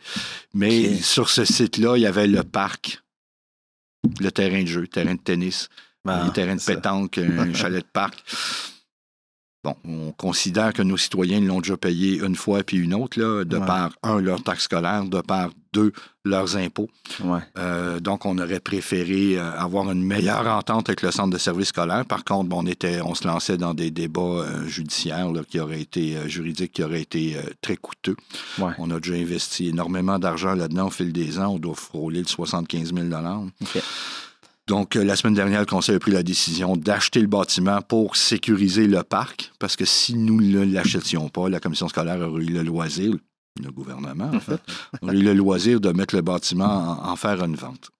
Mais sur ce site-là, il y avait le parc, le terrain de jeu, terrain de tennis, un terrain de pétanque, un chalet de parc. On considère que nos citoyens l'ont déjà payé une fois puis une autre, là, de par, leur taxe scolaire, de par, deux, leurs impôts. Donc, on aurait préféré avoir une meilleure entente avec le centre de services scolaires. Par contre, on se lançait dans des débats judiciaires là, juridiques qui auraient été très coûteux. On a déjà investi énormément d'argent là-dedans au fil des ans. On doit frôler le 75 000 $. Donc, la semaine dernière, le conseil a pris la décision d'acheter le bâtiment pour sécuriser le parc, parce que si nous ne l'achètions pas, la commission scolaire aurait eu le loisir, le gouvernement, en fait, aurait eu le loisir de mettre le bâtiment en faire une vente.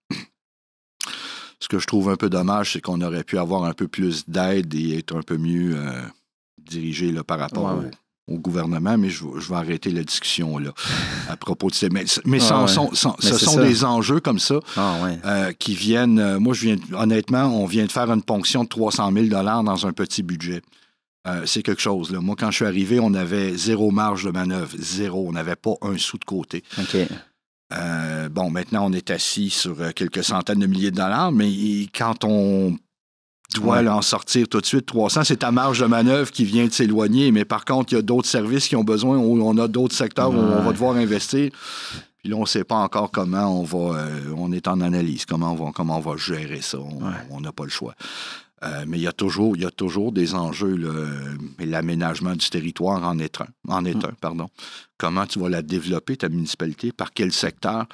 Ce que je trouve un peu dommage, c'est qu'on aurait pu avoir un peu plus d'aide et être un peu mieux dirigé là, par rapport au gouvernement, mais je vais arrêter la discussion là à propos de ces... Mais ce sont des enjeux comme ça qui viennent... honnêtement, on vient de faire une ponction de 300 000 $ dans un petit budget. C'est quelque chose. Là. Moi, quand je suis arrivé, on avait zéro marge de manœuvre. Zéro. On n'avait pas un sou de côté. Maintenant, on est assis sur quelques centaines de milliers de dollars, mais quand on doit en sortir tout de suite 300, c'est ta marge de manœuvre qui vient de s'éloigner, mais par contre, il y a d'autres services qui ont besoin, ou on a d'autres secteurs où on va devoir investir. Puis là, on ne sait pas encore comment on est en analyse, comment on va gérer ça. On n'a pas le choix. Mais il y a toujours des enjeux. L'aménagement du territoire en est un. Comment tu vas la développer, ta municipalité, par quel secteur?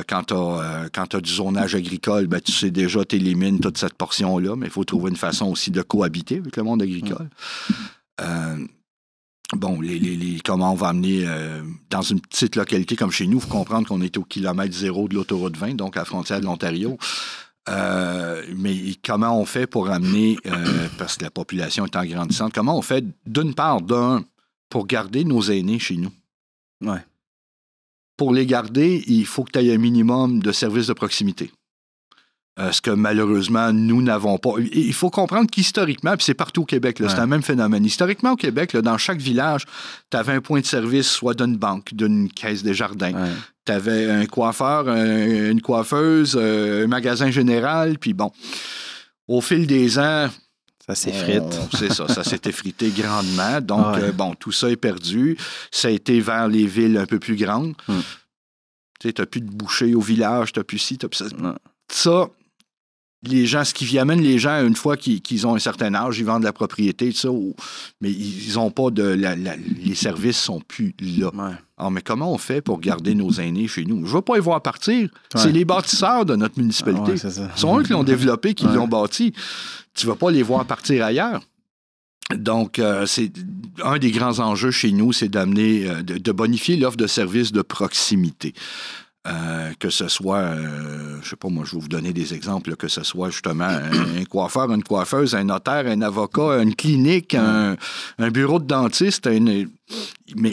Quand tu as du zonage agricole, tu sais déjà, tu élimines toute cette portion-là, mais il faut trouver une façon aussi de cohabiter avec le monde agricole. Comment on va amener dans une petite localité comme chez nous, il faut comprendre qu'on est au kilomètre zéro de l'autoroute 20, donc à la frontière de l'Ontario. Mais comment on fait pour amener, parce que la population est en grandissante, comment on fait d'une part, pour garder nos aînés chez nous? Pour les garder, il faut que tu aies un minimum de services de proximité. Ce que malheureusement, nous n'avons pas. Il faut comprendre qu'historiquement, puis c'est partout au Québec, c'est un même phénomène. Historiquement, au Québec, là, dans chaque village, tu avais un point de service, soit d'une banque, d'une caisse des jardins. Tu avais un coiffeur, une coiffeuse, un magasin général, puis au fil des ans... Ça s'effrite. C'est ça, ça s'est effrité grandement. Donc, tout ça est perdu. Ça a été vers les villes un peu plus grandes. Tu n'as plus de boucher au village, tu n'as plus ci, tu n'as plus ça. Ça, les gens, ce qui amène les gens, une fois qu'ils ont un certain âge, ils vendent la propriété, tout ça, mais ils n'ont pas les services sont plus là. Alors, mais comment on fait pour garder nos aînés chez nous? Je ne veux pas les voir partir. C'est les bâtisseurs de notre municipalité. Ce sont eux qui l'ont développé, qui l'ont bâti. Tu ne vas pas les voir partir ailleurs. Donc, c'est un des grands enjeux chez nous, c'est d'amener, de bonifier l'offre de services de proximité. Que ce soit, je sais pas, moi, je vais vous donner des exemples, là, que ce soit justement un coiffeur, une coiffeuse, un notaire, un avocat, une clinique, un bureau de dentiste, mais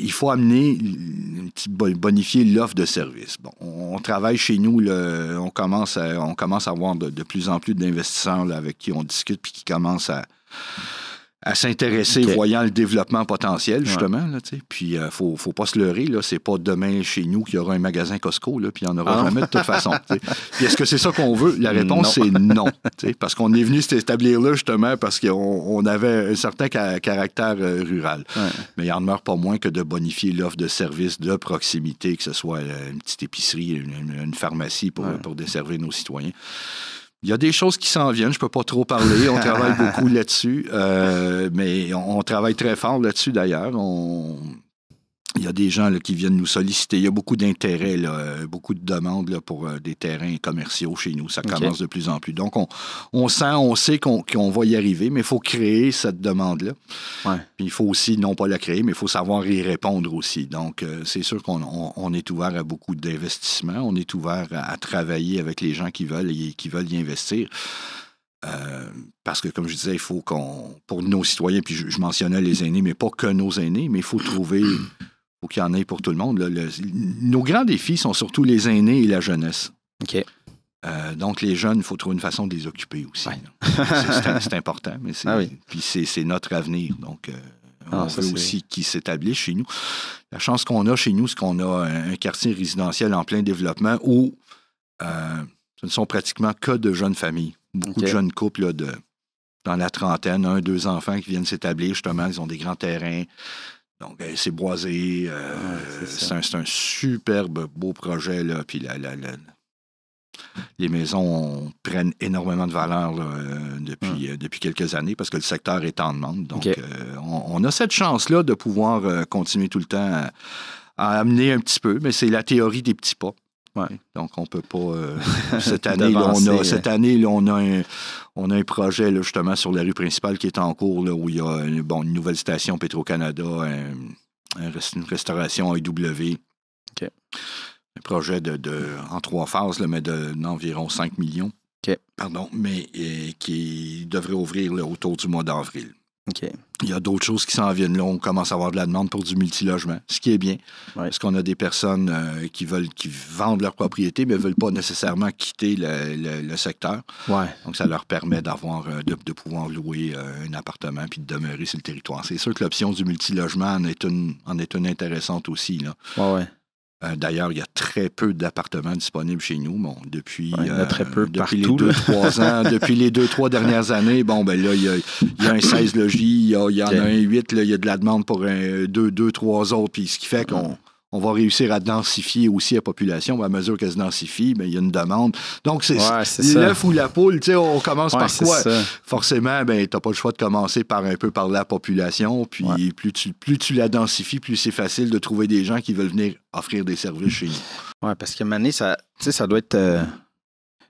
il faut amener, bonifier l'offre de service. Bon, on travaille chez nous, on commence à avoir de plus en plus d'investisseurs là, avec qui on discute puis qui commencent à s'intéresser, voyant le développement potentiel, justement. Là, puis, faut pas se leurrer. Là, c'est pas demain chez nous qu'il y aura un magasin Costco, là, puis il n'y en aura jamais de toute façon. Puis est-ce que c'est ça qu'on veut? La réponse, c'est non. Parce qu'on est venu s'établir là, justement, parce qu'on avait un certain caractère rural. Ouais. Mais il en demeure pas moins que de bonifier l'offre de services de proximité, que ce soit une petite épicerie, une pharmacie pour desservir nos citoyens. Il y a des choses qui s'en viennent, je ne peux pas trop parler. On travaille beaucoup là-dessus, mais on travaille très fort là-dessus d'ailleurs. Il y a des gens là, qui viennent nous solliciter. Il y a beaucoup d'intérêt, là, beaucoup de demandes là, pour des terrains commerciaux chez nous. Ça commence de plus en plus. Donc, on sait qu'on va y arriver, mais il faut créer cette demande-là. Ouais. Puis il faut aussi, non pas la créer, mais il faut savoir y répondre aussi. Donc, c'est sûr qu'on est ouvert à beaucoup d'investissements. On est ouvert à travailler avec les gens qui veulent y investir. Parce que, comme je disais, il faut pour nos citoyens, puis je mentionnais les aînés, mais pas que nos aînés, mais il faut trouver... faut qu'il y en ait pour tout le monde. Nos grands défis sont surtout les aînés et la jeunesse. OK. Donc, les jeunes, il faut trouver une façon de les occuper aussi. Ouais. C'est important, mais puis c'est notre avenir. Donc, on veut aussi qu'ils s'établissent chez nous. La chance qu'on a chez nous, c'est qu'on a un quartier résidentiel en plein développement où ce ne sont pratiquement que de jeunes familles. Beaucoup de jeunes couples là, dans la trentaine, 1-2 enfants qui viennent s'établir. Justement, ils ont des grands terrains. Donc, c'est boisé. C'est un superbe beau projet. Là, puis les maisons prennent énormément de valeur là, depuis quelques années parce que le secteur est en demande. Donc, on a cette chance-là de pouvoir continuer tout le temps à amener un petit peu, mais c'est la théorie des petits pas. Ouais. Donc, on ne peut pas... cette année, on a un projet là, justement sur la rue principale qui est en cours, là, où il y a une nouvelle station Petro-Canada, une restauration AEW. Okay. Un projet en 3 phases, là, mais d'environ 5 millions. Okay. Pardon, mais qui devrait ouvrir là, autour du mois d'avril. Okay. Il y a d'autres choses qui s'en viennent. Là, on commence à avoir de la demande pour du multilogement, ce qui est bien. Ouais. Parce qu'on a des personnes qui vendent leur propriété, mais ne veulent pas nécessairement quitter le secteur. Ouais. Donc, ça leur permet de pouvoir louer un appartement puis de demeurer sur le territoire. C'est sûr que l'option du multilogement en est une intéressante aussi. Là. Ouais. D'ailleurs, il y a très peu d'appartements disponibles chez nous. Bon, depuis très peu depuis partout, les 2-3 ans, depuis les 2-3 dernières années, bon, ben là, il y a un 16 logis, il y en a un 8, là, il y a de la demande pour 2-3 autres, puis ce qui fait qu'on va réussir à densifier aussi la population. À mesure qu'elle se densifie, ben, il y a une demande. Donc, c'est l'œuf ou la poule. On commence par quoi? Forcément, ben, tu n'as pas le choix de commencer par la population. Puis plus tu la densifies, plus c'est facile de trouver des gens qui veulent venir offrir des services chez nous. Oui, parce que maintenant, ça doit être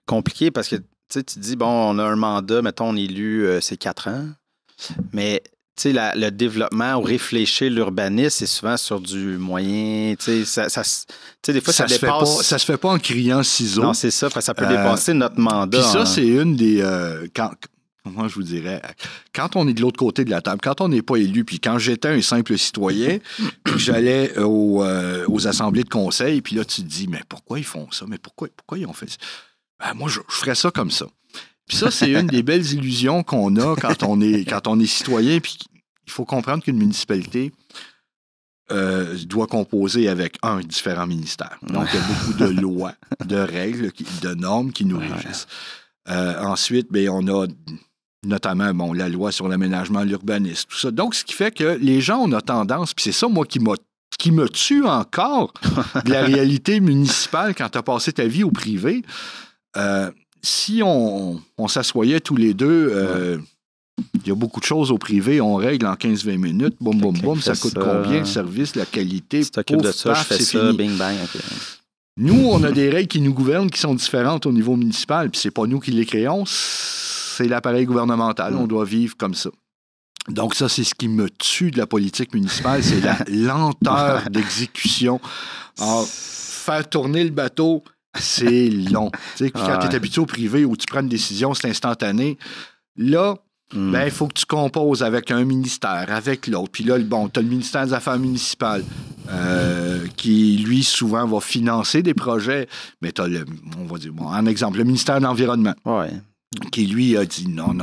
compliqué parce que tu te dis, bon, on a un mandat, mettons, on est élu, c'est 4 ans, mais... Tu sais, le développement ou réfléchir l'urbanisme, c'est souvent sur du moyen. Tu sais, des fois, ça dépasse. Ça se fait pas en criant ciseaux. Non, c'est ça. Ça peut dépasser notre mandat. Puis ça, c'est une des. Comment je vous dirais? Quand on est de l'autre côté de la table, quand on n'est pas élu, puis quand j'étais un simple citoyen, puis j'allais aux assemblées de conseil, puis là, tu te dis, mais pourquoi ils font ça? Mais pourquoi ils ont fait ça? Ben, moi, je ferais ça comme ça. Puis ça, c'est une des belles illusions qu'on a quand on est citoyen. Puis il faut comprendre qu'une municipalité doit composer avec différents ministères. Donc, il y a beaucoup de lois, de règles, de normes qui nous régissent. Ensuite, bien, on a notamment la loi sur l'aménagement, l'urbanisme, tout ça. Donc, ce qui fait que les gens, on a tendance, puis c'est ça, moi, qui me tue encore de la réalité municipale quand tu as passé ta vie au privé. Si on s'assoyait tous les deux, il y a beaucoup de choses au privé, on règle en 15-20 minutes, boum, boum, boum, ça coûte combien, le service, la qualité, si t'occupes de ça, je fais ça, bing, bang. Okay. Nous, on a des règles qui nous gouvernent qui sont différentes au niveau municipal, puis c'est pas nous qui les créons, c'est l'appareil gouvernemental, on doit vivre comme ça. Donc ça, c'est ce qui me tue de la politique municipale, c'est la lenteur d'exécution. faire tourner le bateau, c'est long. Tu sais, quand tu es habitué au privé où tu prends une décision, c'est instantané. Là, il faut que tu composes avec un ministère, avec l'autre. Puis là, bon, tu as le ministère des Affaires municipales qui, lui, souvent va financer des projets. Mais tu as, on va dire, bon, en exemple, le ministère de l'Environnement. Ouais. Qui, lui, a dit non,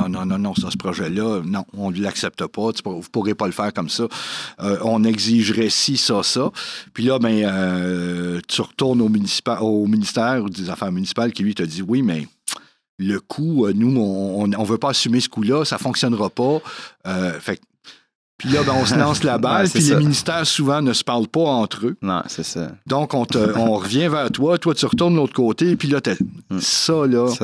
ça, ce projet-là, non, on ne l'accepte pas, vous ne pourrez pas le faire comme ça. On exigerait ci, ça. Puis là, tu retournes au ministère des Affaires municipales qui, lui, t'a dit oui, mais le coût, nous, on ne veut pas assumer ce coût-là, ça ne fonctionnera pas. Puis là, on se lance la balle, puis les ministères, souvent, ne se parlent pas entre eux. Non, c'est ça. Donc, on revient vers toi, tu retournes de l'autre côté, puis là, ça,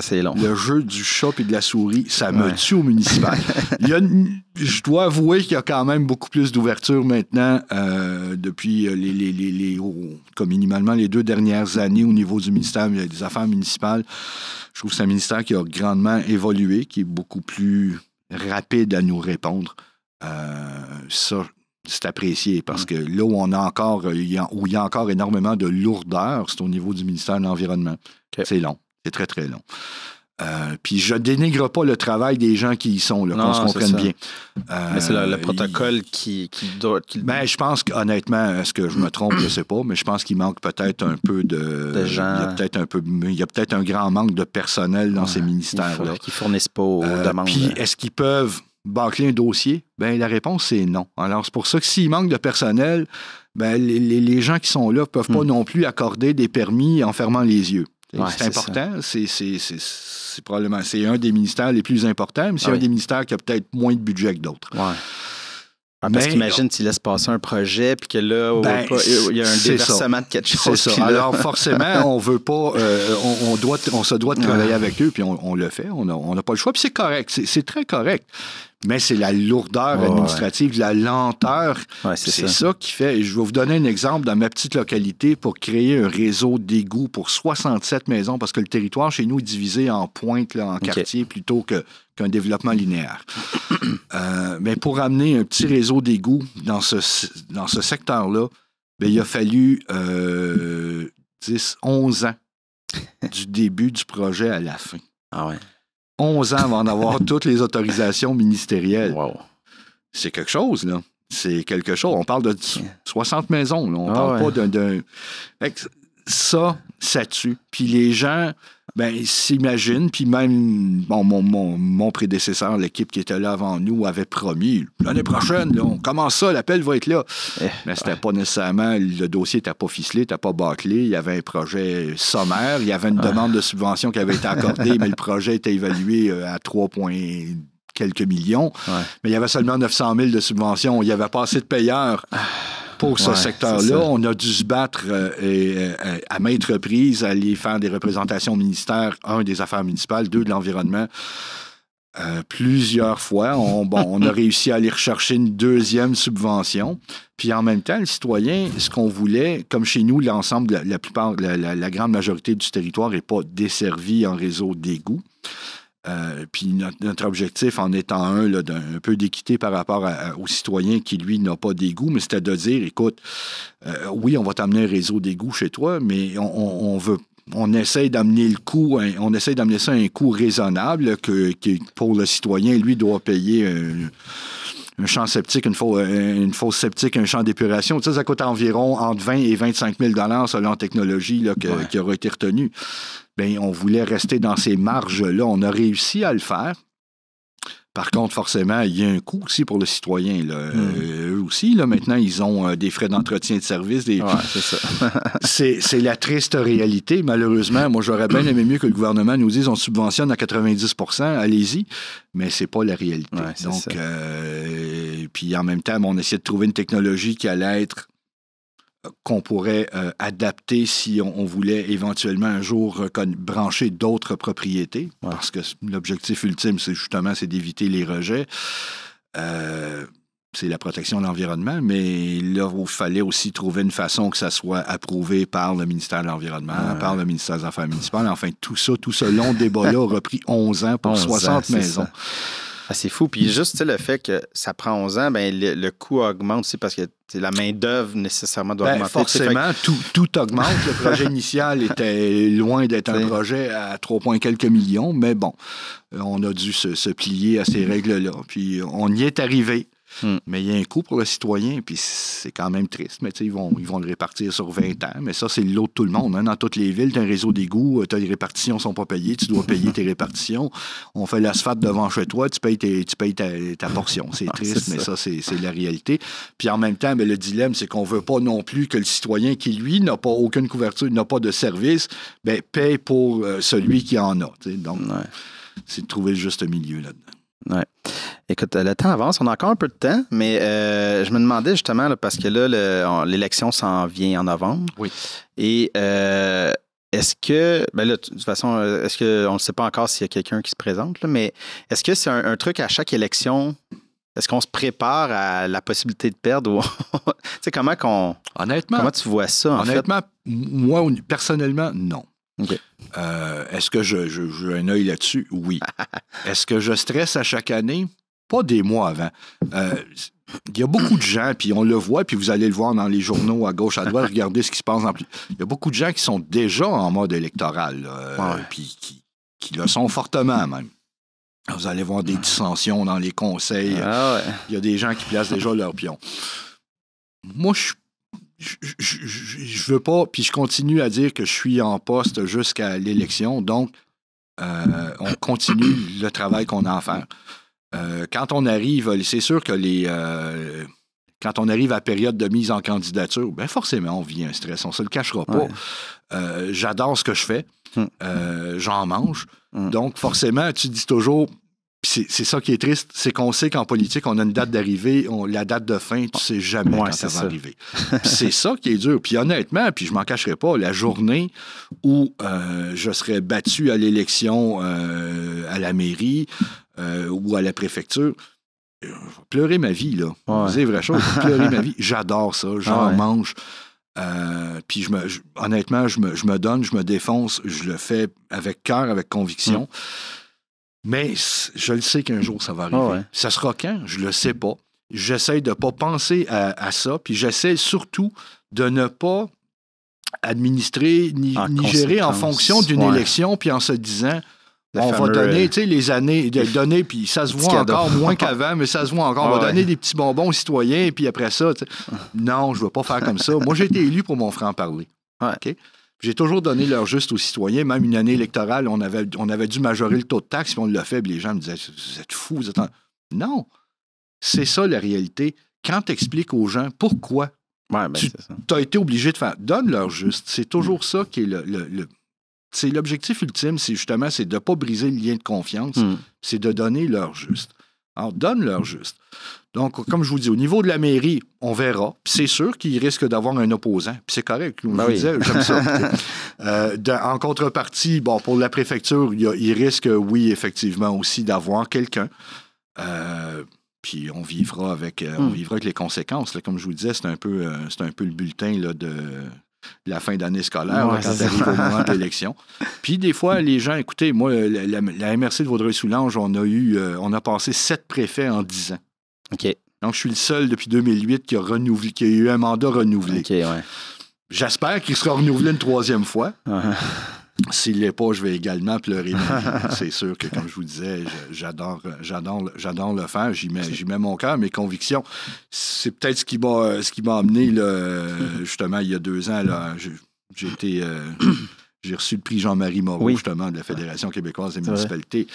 c'est long. Le jeu du chat et de la souris, ça me tue au municipal. Je dois avouer qu'il y a quand même beaucoup plus d'ouverture maintenant depuis comme minimalement les 2 dernières années au niveau du ministère des Affaires municipales. Je trouve que c'est un ministère qui a grandement évolué, qui est beaucoup plus rapide à nous répondre. Ça, c'est apprécié parce que là où il y a encore énormément de lourdeur, c'est au niveau du ministère de l'Environnement. Okay. C'est long. C'est très, très long. Puis je dénigre pas le travail des gens qui y sont, là, qu'on se comprenne bien. Mais c'est le protocole qui doit... je pense qu'honnêtement, est-ce que je me trompe, je ne sais pas, mais je pense qu'il manque peut-être un peu de gens. Il y a peut-être un grand manque de personnel dans ces ministères-là. Qui ne fournissent pas aux demandes. Puis est-ce qu'ils peuvent bâcler un dossier? La réponse, c'est non. Alors, c'est pour ça que s'il manque de personnel, les gens qui sont là ne peuvent pas non plus accorder des permis en fermant les yeux. C'est important. C'est probablement un des ministères les plus importants, mais c'est un des ministères qui a peut-être moins de budget que d'autres. Ouais. Parce qu'imagine, tu laisses passer un projet, puis que là, il y a un déversement de quelque chose. C'est ça. Alors, forcément, on veut pas... on se doit de travailler avec eux, puis on le fait. On n'a pas le choix, puis c'est correct. C'est très correct. Mais c'est la lourdeur administrative, la lenteur. C'est ça qui fait... Je vais vous donner un exemple dans ma petite localité pour créer un réseau d'égouts pour 67 maisons, parce que le territoire chez nous est divisé en pointes, là, en quartiers, plutôt qu'un développement linéaire. Mais pour amener un petit réseau d'égouts dans ce secteur-là, il a fallu 11 ans du début du projet à la fin. Ah ouais. 11 ans avant d'avoir toutes les autorisations ministérielles. Wow. C'est quelque chose, là. C'est quelque chose. On parle de 60 maisons, là. On parle pas d'un... Ça tue. Puis les gens, s'imaginent, puis même mon prédécesseur, l'équipe qui était là avant nous, avait promis, l'année prochaine, là, on commence ça, l'appel va être là. Mais c'était pas nécessairement, le dossier n'était pas ficelé, n'était pas bâclé, il y avait un projet sommaire, il y avait une demande de subvention qui avait été accordée, mais le projet était évalué à 3 quelques millions. Mais il y avait seulement 900 000 de subventions, il n'y avait pas assez de payeurs. Pour ce secteur-là, on a dû se battre à maintes reprises, aller faire des représentations au ministère, 1 des Affaires municipales, 2 de l'Environnement, plusieurs fois. On a réussi à aller rechercher une 2e subvention. Puis en même temps, le citoyen, ce qu'on voulait, comme chez nous, l'ensemble, la grande majorité du territoire n'est pas desservi en réseau d'égouts. Puis notre objectif en étant un peu d'équité par rapport aux citoyens qui, lui, n'a pas d'égout, mais c'était de dire, écoute, oui, on va t'amener un réseau d'égouts chez toi, mais on essaie d'amener ça à un coût raisonnable que pour le citoyen, lui, doit payer un champ septique, une fosse septique, un champ d'épuration. Ça coûte environ entre 20 et 25 000 $ selon la technologie qui aura été retenue. On voulait rester dans ces marges-là. On a réussi à le faire. Par contre, forcément, il y a un coût aussi pour le citoyen. Là. Eux aussi, là, maintenant, ils ont des frais d'entretien de service. C'est ça. c'est la triste réalité. Malheureusement, moi, j'aurais bien aimé mieux que le gouvernement nous dise on subventionne à 90 %, allez-y, mais c'est pas la réalité. Donc, puis en même temps, on essaie de trouver une technologie qui allait être qu'on pourrait adapter si on voulait éventuellement un jour brancher d'autres propriétés, parce que l'objectif ultime, c'est d'éviter les rejets. C'est la protection de l'environnement, mais là, il fallait aussi trouver une façon que ça soit approuvé par le ministère de l'Environnement, par le ministère des Affaires municipales. Enfin, tout ce long débat-là aura pris 11 ans pour 60 maisons. C'est fou. Puis juste le fait que ça prend 11 ans, ben, le coût augmente aussi parce que la main-d'œuvre nécessairement doit augmenter. Forcément, tout augmente. Le projet initial était loin d'être un projet à 3 quelques millions, mais bon, on a dû se plier à ces règles-là. Puis on y est arrivé. Mais il y a un coût pour le citoyen, puis c'est quand même triste. Mais ils vont le répartir sur 20 ans. Mais ça, c'est le lot de tout le monde. Hein. Dans toutes les villes, tu as un réseau d'égouts, les répartitions ne sont pas payées, tu dois payer tes répartitions. On fait l'asphalte devant chez toi, tu payes ta portion. C'est triste, mais ça, c'est la réalité. Puis en même temps, le dilemme, c'est qu'on ne veut pas non plus que le citoyen qui, lui, n'a pas aucune couverture, n'a pas de service, paye pour celui qui en a. Donc, c'est de trouver le juste milieu là-dedans. Ouais. Écoute, le temps avance, on a encore un peu de temps, mais je me demandais justement, là, parce que là, l'élection s'en vient en novembre. Oui. Et est-ce que, là, de toute façon, est-ce qu'on ne sait pas encore s'il y a quelqu'un qui se présente, là, mais est-ce que c'est un truc à chaque élection? Est-ce qu'on se prépare à la possibilité de perdre? Tu sais, comment tu vois ça, honnêtement, moi, personnellement, non. Okay. Est-ce que j'ai un œil là-dessus? Oui. Est-ce que je stresse à chaque année? Pas des mois avant. Il y a beaucoup de gens, puis on le voit, puis vous allez le voir dans les journaux à gauche, à droite, regardez ce qui se passe. Il y a beaucoup de gens qui sont déjà en mode électoral, puis qui le sont fortement même. Vous allez voir des dissensions dans les conseils. Il y a des gens qui placent déjà leur pion. Moi, je veux pas, puis je continue à dire que je suis en poste jusqu'à l'élection, donc on continue le travail qu'on a à faire. Quand on arrive, c'est sûr que quand on arrive à la période de mise en candidature, forcément, on vit un stress, on ne se le cachera pas. J'adore ce que je fais, j'en mange, donc forcément, tu dis toujours... C'est ça qui est triste, c'est qu'on sait qu'en politique, on a une date d'arrivée, la date de fin, tu sais jamais quand ça va arriver. C'est ça qui est dur. Puis honnêtement, puis je m'en cacherai pas, la journée où je serai battu à l'élection à la mairie ou à la préfecture, je vais pleurer ma vie, là. C'est vraie chose, je vais pleurer ma vie. J'adore ça, j'en mange. Puis honnêtement, je me donne, je me défonce, je le fais avec cœur, avec conviction. Mais je le sais qu'un jour, ça va arriver. Ça sera quand? Je le sais pas. J'essaie de ne pas penser à ça, puis j'essaie surtout de ne pas administrer ni gérer en fonction d'une élection, puis en se disant, on va donner, tu sais, les années, donner, puis ça se voit encore moins qu'avant, mais ça se voit encore. On va donner des petits bonbons aux citoyens, puis après ça, non, je ne veux pas faire comme ça. Moi, j'ai été élu pour mon franc-parler. OK? J'ai toujours donné leur juste aux citoyens. Même une année électorale, on avait dû majorer le taux de taxe, puis on l'a fait, puis les gens me disaient, vous êtes fous, vous êtes Non, c'est ça la réalité. Quand tu expliques aux gens pourquoi tu as été obligé de faire, donne leur juste. C'est toujours ça qui est c'est l'objectif ultime, c'est de ne pas briser le lien de confiance, c'est de donner leur juste. Alors, donne leur juste. Donc, comme je vous dis, au niveau de la mairie, on verra. Puis c'est sûr qu'il risque d'avoir un opposant. Puis c'est correct. Comme je vous disais, j'aime ça. En contrepartie, pour la préfecture, il risque, oui, effectivement, aussi d'avoir quelqu'un. Puis on vivra avec les conséquences. Là. Comme je vous disais, c'est un peu le bulletin là, de la fin d'année scolaire, quand tu arrives au moment de l'élection. Puis des fois, les gens, écoutez, moi, la MRC de Vaudreuil-Soulanges, on a passé 7 préfets en 10 ans. OK. Donc, je suis le seul depuis 2008 qui a eu un mandat renouvelé. OK, ouais. J'espère qu'il sera renouvelé une 3e fois. S'il ne l'est pas, je vais également pleurer ma vie. C'est sûr que, comme je vous disais, j'adore le faire. J'y mets mon cœur, mes convictions. C'est peut-être ce qui m'a amené, là, justement, il y a 2 ans. Là, j'ai reçu le prix Jean-Marie Moreau, justement, de la Fédération québécoise des municipalités.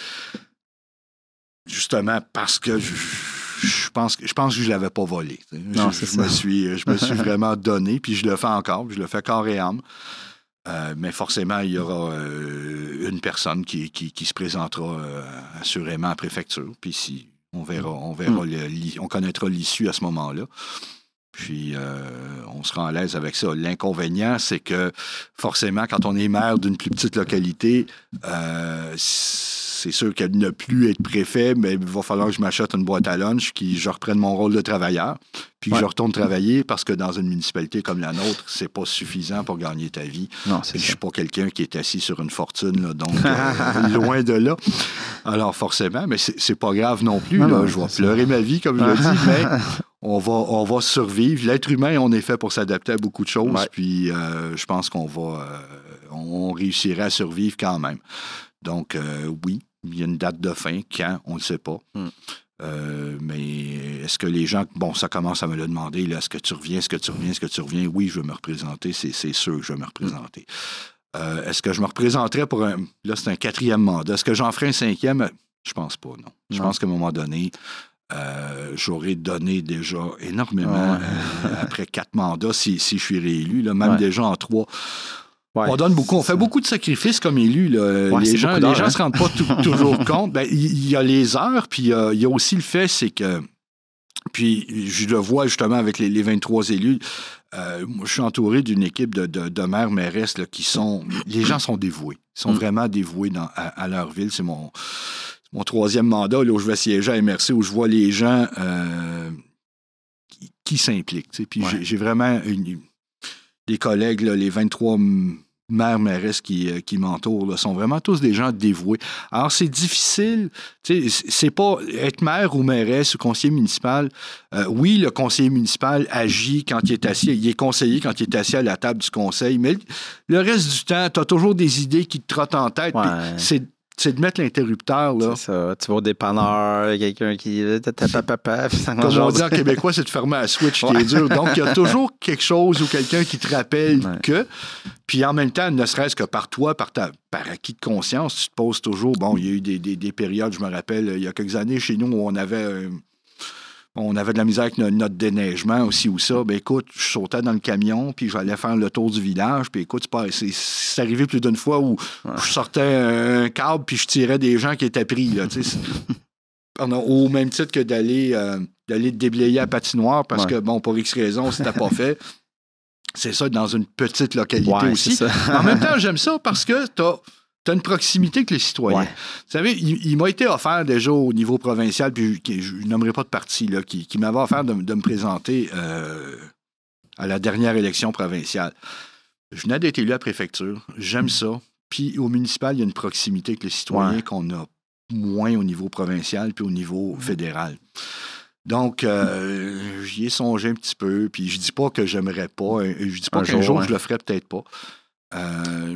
Justement, parce que je pense que je ne l'avais pas volé. Non, je me suis vraiment donné, puis je le fais encore, puis je le fais corps et âme. Mais forcément, il y aura une personne qui se présentera assurément à la préfecture. Puis si on verra on connaîtra l'issue à ce moment-là. Puis on sera à l'aise avec ça. L'inconvénient, c'est que forcément, quand on est maire d'une plus petite localité, c'est sûr qu'elle ne plus être préfet, mais il va falloir que je m'achète une boîte à lunch, que je reprenne mon rôle de travailleur, puis que je retourne travailler, parce que dans une municipalité comme la nôtre, c'est pas suffisant pour gagner ta vie. Non, c'est je suis pas quelqu'un qui est assis sur une fortune, là, donc loin de là. Alors forcément, mais c'est pas grave non plus. Non, je vais pleurer ma vie, comme je l'ai dit, mais on va survivre. L'être humain, on est fait pour s'adapter à beaucoup de choses, puis je pense on réussirait à survivre quand même. Donc, oui, il y a une date de fin. Quand? On ne le sait pas. Mais est-ce que les gens... Bon, ça commence à me le demander. Là, est-ce que tu reviens? Est-ce que tu reviens? Est-ce que tu reviens? Oui, je veux me représenter. C'est sûr que je veux me représenter. Est-ce que je me représenterais pour un... Là, c'est un 4e mandat. Est-ce que j'en ferai un 5e? Je pense pas, non. Je pense qu'à un moment donné, j'aurais donné déjà énormément après 4 mandats si je suis réélu. Là, même déjà en 3... Ouais. On donne beaucoup, on fait beaucoup de sacrifices comme élu. Les gens ne se rendent pas toujours compte. Ben, il y a les heures, puis il y a aussi le fait, c'est que, puis je le vois justement avec les 23 élus, moi, je suis entouré d'une équipe de maires, mairesses là, qui sont... Les gens sont dévoués. Ils sont vraiment dévoués à leur ville. C'est mon 3e mandat là, où je vais siéger à MRC, où je vois les gens qui s'impliquent. Puis j'ai vraiment... des collègues, là, les 23 maires, mairesses qui m'entourent, là, sont vraiment tous des gens dévoués. Alors, c'est difficile. C'est pas être maire ou mairesse ou conseiller municipal. Oui, le conseiller municipal agit quand il est assis. Il est conseiller quand il est assis à la table du conseil. Mais le reste du temps, tu as toujours des idées qui te trottent en tête. C'est de mettre l'interrupteur, là. C'est ça. Tu vas au dépanneur, quelqu'un qui... Comme on dit en québécois, c'est de fermer la switch qui est dur. Donc, il y a toujours quelque chose ou quelqu'un qui te rappelle que... Puis en même temps, ne serait-ce que par toi, par acquis de conscience, tu te poses toujours... Bon, il y a eu des périodes, je me rappelle, il y a quelques années, chez nous, où on avait de la misère avec notre déneigement aussi ou ça. Ben écoute, je sautais dans le camion, puis j'allais faire le tour du village. Puis écoute, c'est arrivé plus d'une fois où je sortais un câble, puis je tirais des gens qui étaient pris. Là, au même titre que d'aller déblayer à patinoire, parce que, bon, pour X raisons, c'était pas fait. C'est ça, dans une petite localité aussi. En même temps, j'aime ça parce que t'as une proximité avec les citoyens. Ouais. Vous savez, il m'a été offert déjà au niveau provincial, puis je ne nommerai pas de parti, là, qui m'avait offert de me présenter à la dernière élection provinciale. Je venais d'être élu à la préfecture. J'aime ça. Puis au municipal, il y a une proximité avec les citoyens qu'on a moins au niveau provincial puis au niveau fédéral. Donc, j'y ai songé un petit peu, puis je dis pas que j'aimerais pas. Je dis pas qu'un jour, je le ferais peut-être pas.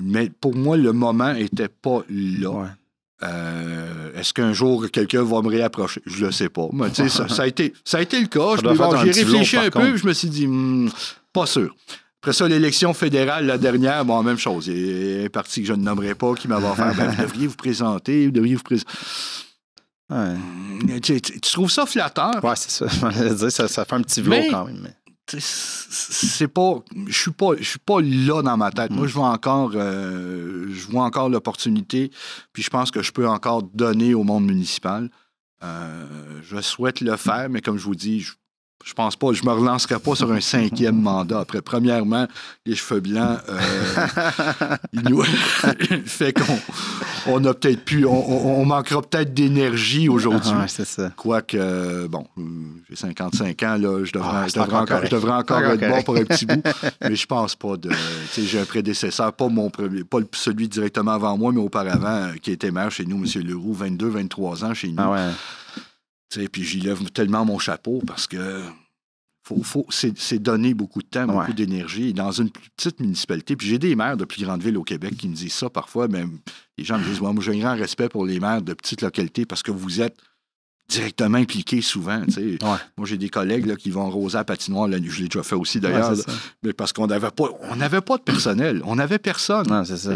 Mais pour moi, le moment n'était pas là. Ouais. Est-ce qu'un jour, quelqu'un va me réapprocher? Je le sais pas. Mais, ça a été le cas. J'ai réfléchi un peu et je me suis dit, pas sûr. Après ça, l'élection fédérale, la dernière, bon, même chose. Il y a un parti que je ne nommerai pas qui m'avait offert, vous devriez vous présenter, Ouais. Tu trouves ça flatteur? Oui, c'est ça. Ça fait un petit vlog quand même. Mais... c'est pas... Je suis pas là dans ma tête. Moi, je vois encore l'opportunité, puis je pense que je peux encore donner au monde municipal. Je souhaite le faire, mais comme je vous dis, je pense pas, je me relancerai pas sur un 5e mandat. Après, premièrement, les cheveux blancs, fait qu'on a peut-être plus, on manquera peut-être d'énergie aujourd'hui. C'est ça. Quoique, bon, j'ai 55 ans, là, je devrais encore être bon pour un petit bout, mais je pense pas de... Tu sais, j'ai un prédécesseur, pas celui directement avant moi, mais auparavant, qui était maire chez nous, M. Leroux, 22, 23 ans chez nous. Ah ouais. Puis j'y lève tellement mon chapeau parce que c'est donner beaucoup de temps, beaucoup d'énergie. Et dans une plus petite municipalité, puis j'ai des maires de plus grandes villes au Québec qui me disent ça parfois, mais les gens me disent, moi j'ai un grand respect pour les maires de petites localités parce que vous êtes directement impliqués souvent. Moi, j'ai des collègues là, qui vont arroser à patinoire. Là, je l'ai déjà fait aussi d'ailleurs, mais parce qu'on n'avait pas de personnel. On n'avait personne. Non, c'est ça.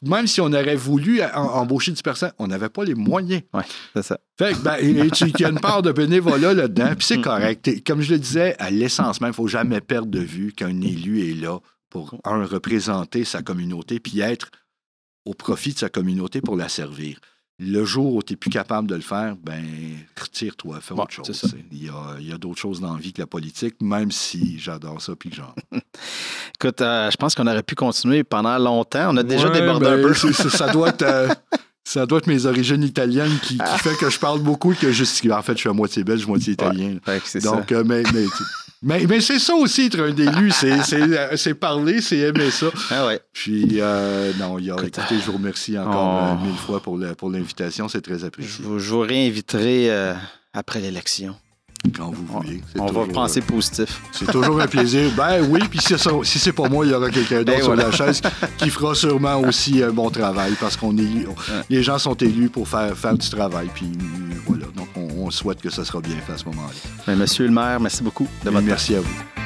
Même si on aurait voulu embaucher du personnel, on n'avait pas les moyens. Oui, c'est ça. Fait que, il y a une part de bénévolat là-dedans, puis c'est correct. Comme je le disais, à l'essence même, il ne faut jamais perdre de vue qu'un élu est là pour, représenter sa communauté, puis être au profit de sa communauté pour la servir. Le jour où tu n'es plus capable de le faire, retire-toi, fais autre chose. Il y a d'autres choses dans la vie que la politique, même si j'adore ça puis que j'en... Écoute, je pense qu'on aurait pu continuer pendant longtemps. On a déjà débordé un peu. Ça doit être... Ça doit être mes origines italiennes qui fait que je parle beaucoup et que en fait, je suis à moitié belge, moitié italien. Ouais, c'est donc, ça. Mais c'est ça aussi, être un élu. C'est parler, c'est aimer ça. Ah ouais. Puis, non, écoutez, je vous remercie encore 1000 fois pour l'invitation. C'est très apprécié. Je vous réinviterai après l'élection. Quand vous voulez. On va penser positif. C'est toujours un plaisir. Ben oui, puis si c'est pas moi, il y aura quelqu'un d'autre sur la chaise qui fera sûrement aussi un bon travail parce les gens sont élus pour faire du travail. Puis voilà, donc on souhaite que ça sera bien fait à ce moment-là. Mais monsieur le maire, merci beaucoup de votre Merci à vous.